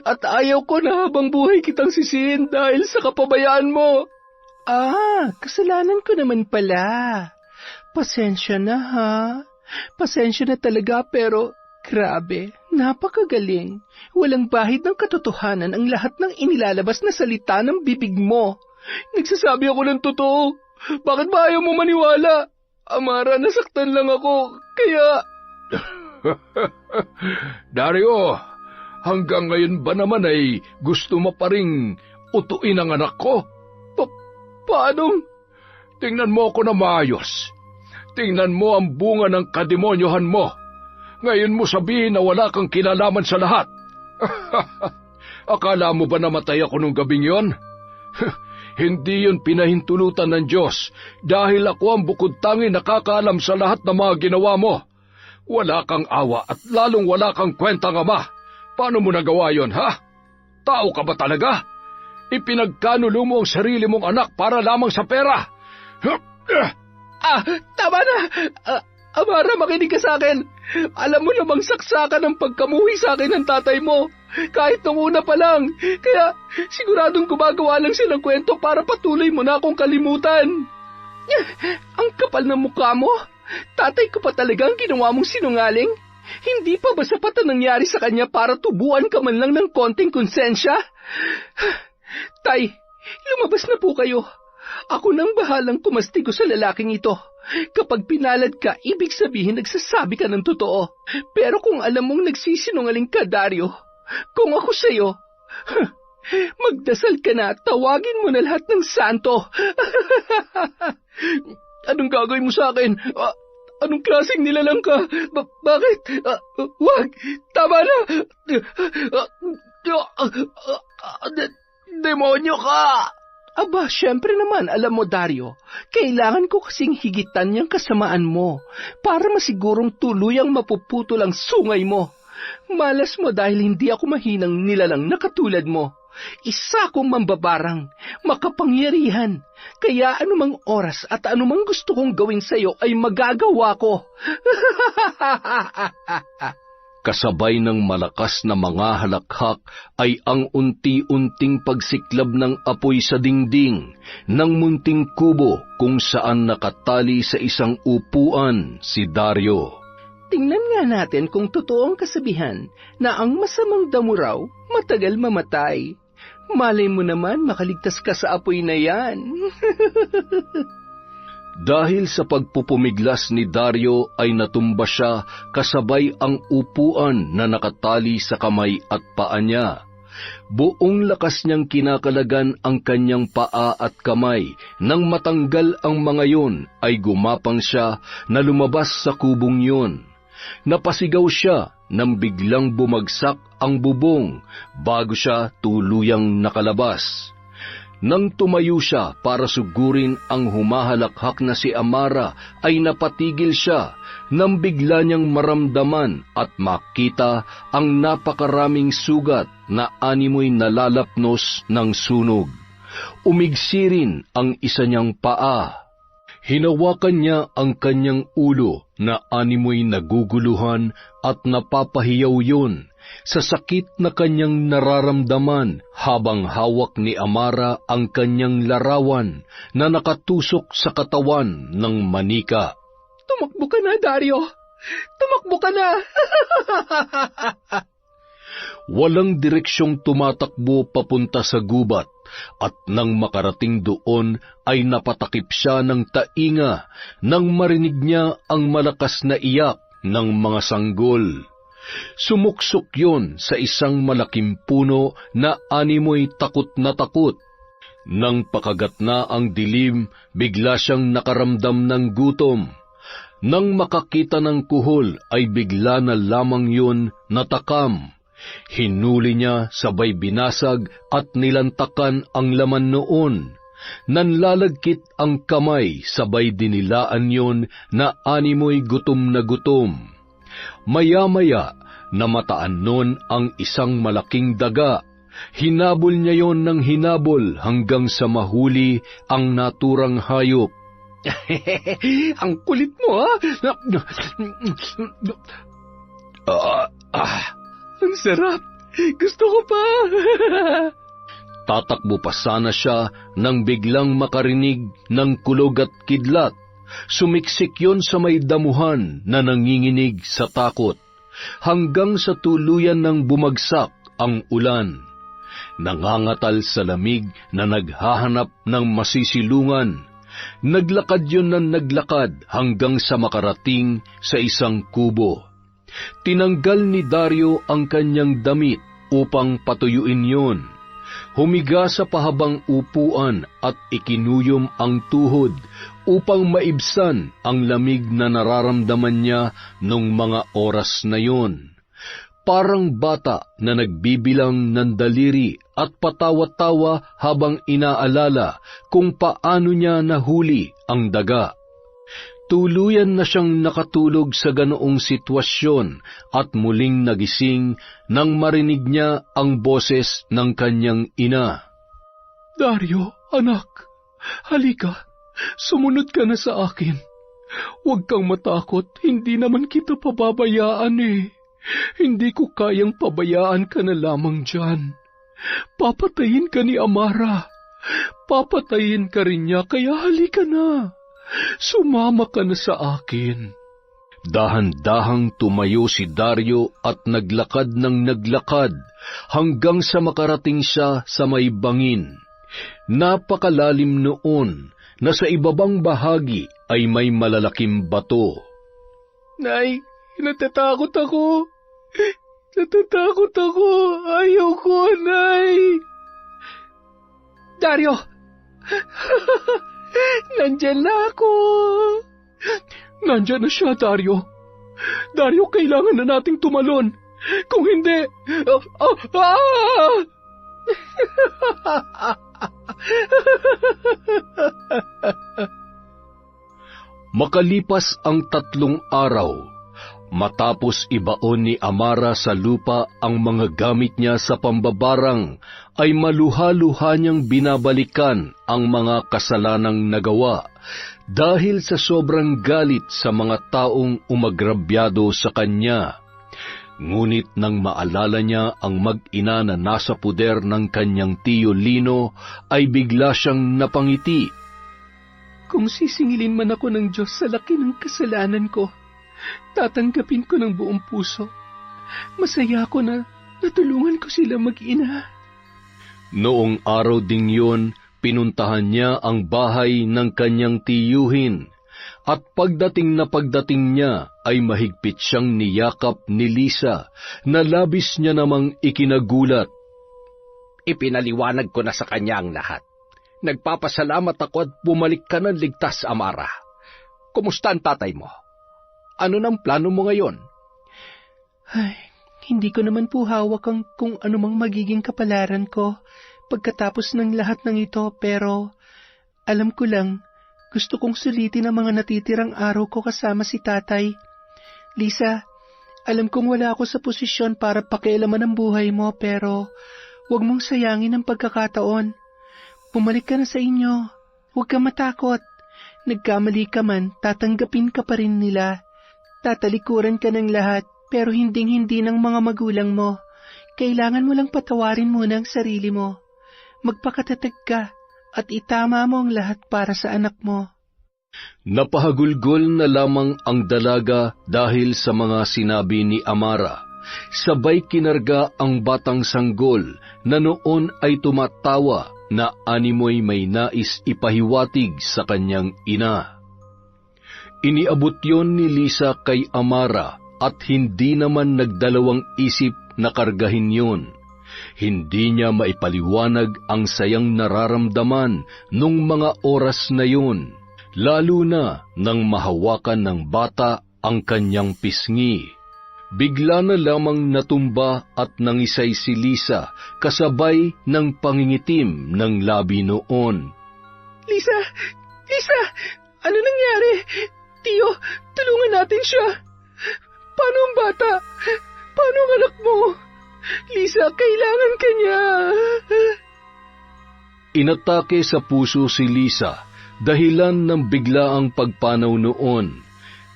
At ayaw ko na habang buhay kitang sisihin dahil sa kapabayaan mo. Kasalanan ko naman pala. Pasensya na ha. Pasensya na talaga pero grabe, napakagaling. Walang bahid ng katotohanan ang lahat ng inilalabas na salita ng bibig mo. Nagsasabi ako ng totoo. Bakit ba ayaw mo maniwala? Amara, nasaktan lang ako, kaya... Dario, hanggang ngayon ba naman ay gusto mo pa ring utuin ang anak ko? Paano? Tingnan mo ako na maayos. Tingnan mo ang bunga ng kademonyohan mo. Ngayon mo sabihin na wala kang kinalaman sa lahat. Akala mo ba namatay ako nung gabing yon? Hindi yun pinahintulutan ng Diyos dahil ako ang bukod-tangi nakakaalam sa lahat ng mga ginawa mo. Wala kang awa at lalong wala kang kwentang ama. Paano mo nagawa yon, ha? Tao ka ba talaga? Ipinagkanulo mo ang sarili mong anak para lamang sa pera. Tama na! Amara, makinig ka sa akin. Alam mo namang saksakan ang pagkamuhi sa akin ng tatay mo. kahit nung una pa lang. Kaya siguradong gumagawa lang silang kwento para patuloy mo na akong kalimutan. Ang kapal ng mukha mo. Tatay ko pa talagang ginawa mong sinungaling? Hindi pa ba sapat ang nangyari sa kanya para tubuan ka man lang ng konting konsensya? Tay, lumabas na po kayo. Ako nang bahalang tumastigo sa lalaking ito. Kapag pinalad ka, ibig sabihin nagsasabi ka ng totoo. Pero kung alam mong nagsisinungaling ka, Dario, kung ako sa'yo, magdasal ka na, tawagin mo na lahat ng santo. Anong gagawin mo sa akin? Anong klaseng nilalang ka? Bakit? Wag! Tama na! Demonyo ka! Aba, syempre naman, alam mo, Dario, kailangan ko kasing higitan niyang kasamaan mo para masigurong tuluyang mapuputol ang sungay mo. Malas mo dahil hindi ako mahinang nilalang na katulad mo. Isa kong mambabarang, makapangyarihan, kaya anumang oras at anumang gusto kong gawin sa'yo ay magagawa ko. Kasabay ng malakas na mga halakhak ay ang unti-unting pagsiklab ng apoy sa dingding ng munting kubo kung saan nakatali sa isang upuan si Dario. Tingnan nga natin kung totoo ang kasabihan na ang masamang damo raw matagal mamatay. Malay mo naman makaligtas ka sa apoy na yan. Dahil sa pagpupumiglas ni Dario ay natumba siya kasabay ang upuan na nakatali sa kamay at paa niya. Buong lakas niyang kinakalagan ang kanyang paa at kamay. Nang matanggal ang mga yon ay gumapang siya na lumabas sa kubong yon. Napasigaw siya nang biglang bumagsak ang bubong bago siya tuluyang nakalabas. Nang tumayo siya para sugurin ang humahalakhak na si Amara ay napatigil siya nang bigla niyang maramdaman at makita ang napakaraming sugat na animoy nalalapnos ng sunog. Umigsi rin ang isa niyang paa. Hinawakan niya ang kanyang ulo na animoy naguguluhan at napapahiyaw yun sa sakit na kanyang nararamdaman habang hawak ni Amara ang kanyang larawan na nakatusok sa katawan ng manika. Tumakbo ka na, Dario! Tumakbo ka na! Walang direksyong tumatakbo papunta sa gubat at nang makarating doon ay napatakip siya ng tainga nang marinig niya ang malakas na iyak ng mga sanggol. Sumuksok yon sa isang malaking puno na animoy takot na takot. Nang pakagat na ang dilim, bigla siyang nakaramdam ng gutom. Nang makakita ng kuhol ay bigla na lamang yon natakam. Hinuli niya sabay binasag at nilantakan ang laman noon. Nanlalagkit ang kamay sabay dinilaan yon na animoy gutom na gutom. Maya-maya, namataan nun ang isang malaking daga. Hinabol niya yon ng hinabol hanggang sa mahuli ang naturang hayop. Ang kulit mo, ha? Ang sarap. Gusto ko pa. Tatakbo pa sana siya nang biglang makarinig ng kulog at kidlat. Sumiksik yon sa may damuhan na nanginginig sa takot, hanggang sa tuluyan ng bumagsak ang ulan. Nangangatal sa lamig na naghahanap ng masisilungan. Naglakad yon ng naglakad hanggang sa makarating sa isang kubo. Tinanggal ni Dario ang kanyang damit upang patuyuin yon. Humiga sa pahabang upuan at ikinuyom ang tuhod upang maibsan ang lamig na nararamdaman niya nung mga oras na yon. Parang bata na nagbibilang ng daliri at patawa-tawa habang inaalala kung paano niya nahuli ang daga. Tuluyan na siyang nakatulog sa ganoong sitwasyon at muling nagising nang marinig niya ang boses ng kanyang ina. Dario, anak, halika, sumunod ka na sa akin. Huwag kang matakot, hindi naman kita pababayaan eh. Hindi ko kayang pabayaan ka na lamang dyan. Papatayin ka ni Amara. Papatayin ka rin niya, kaya halika na. Sumama ka na sa akin. Dahan-dahang tumayo si Dario at naglakad ng naglakad hanggang sa makarating siya sa may bangin. Napakalalim noon na sa ibabang bahagi ay may malalaking bato. Nay, natatakot ako. Natatakot ako. Ayoko, Nay. Dario! Nandyan na ako. Nandyan na siya, Dario. Dario, kailangan na nating tumalon. Kung hindi... Makalipas ang 3 araw, matapos ibaon ni Amara sa lupa ang mga gamit niya sa pambabarang, ay maluha-luha niyang binabalikan ang mga kasalanang nagawa dahil sa sobrang galit sa mga taong umagrabyado sa kanya. Ngunit nang maalala niya ang mag-ina na nasa puder ng kanyang tiyo Lino, ay bigla siyang napangiti. Kung sisingilin man ako ng Diyos sa laki ng kasalanan ko, tatanggapin ko ng buong puso. Masaya ako na natulungan ko sila mag-ina. Noong araw ding yun, pinuntahan niya ang bahay ng kanyang tiyuhin, at pagdating niya ay mahigpit siyang niyakap ni Lisa na labis niya namang ikinagulat. Ipinaliwanag ko na sa kanya ang lahat. Nagpapasalamat ako at bumalik ka ng ligtas, Amara. Kumusta ang tatay mo? Ano nang plano mo ngayon? Ay, hindi ko naman po hawak kung anumang magiging kapalaran ko pagkatapos ng lahat ng ito, pero alam ko lang, gusto kong sulitin ang mga natitirang araw ko kasama si tatay. Lisa, alam kong wala ako sa posisyon para pakialaman ang buhay mo, pero huwag mong sayangin ang pagkakataon. Bumalik ka na sa inyo. Huwag ka matakot. Nagkamali ka man, tatanggapin ka pa rin nila. Tatalikuran ka ng lahat, pero hindi ng mga magulang mo. Kailangan mo lang patawarin muna ang sarili mo. Magpakatatag ka, at itama mo ang lahat para sa anak mo. Napahagulgol na lamang ang dalaga dahil sa mga sinabi ni Amara. Sabay kinarga ang batang sanggol na noon ay tumatawa na animoy may nais ipahiwatig sa kanyang ina. Iniabot yon ni Lisa kay Amara at hindi naman nagdalawang isip na kargahin yon. Hindi niya maipaliwanag ang sayang nararamdaman nung mga oras na yon, lalo na nang mahawakan ng bata ang kanyang pisngi. Bigla na lamang natumba at nangisay si Lisa kasabay ng pangingitim ng labi noon. Lisa! Lisa! Ano nangyari? Tiyo, tulungan natin siya. Paano ang bata? Paano ang anak mo? Lisa, kailangan ka niya. Inatake sa puso si Lisa dahilan ng biglaang pagpanaw noon.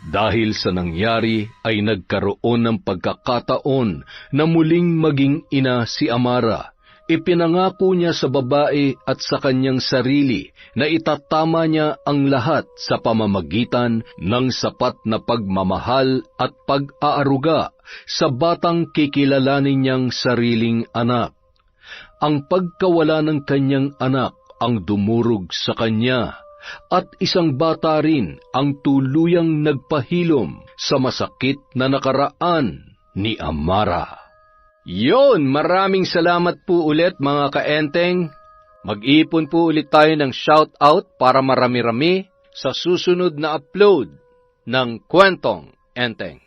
Dahil sa nangyari ay nagkaroon ng pagkakataon na muling maging ina si Amara. Ipinangako niya sa babae at sa kanyang sarili na itatama niya ang lahat sa pamamagitan ng sapat na pagmamahal at pag-aaruga sa batang kikilalanin niyang sariling anak. Ang pagkawala ng kanyang anak ang dumurog sa kanya, at isang bata rin ang tuluyang nagpahilom sa masakit na nakaraan ni Amara. Yon, maraming salamat po ulit mga kaenteng. Mag-ipon po ulit tayo ng shoutout para marami-rami sa susunod na upload ng Kwentong Enteng.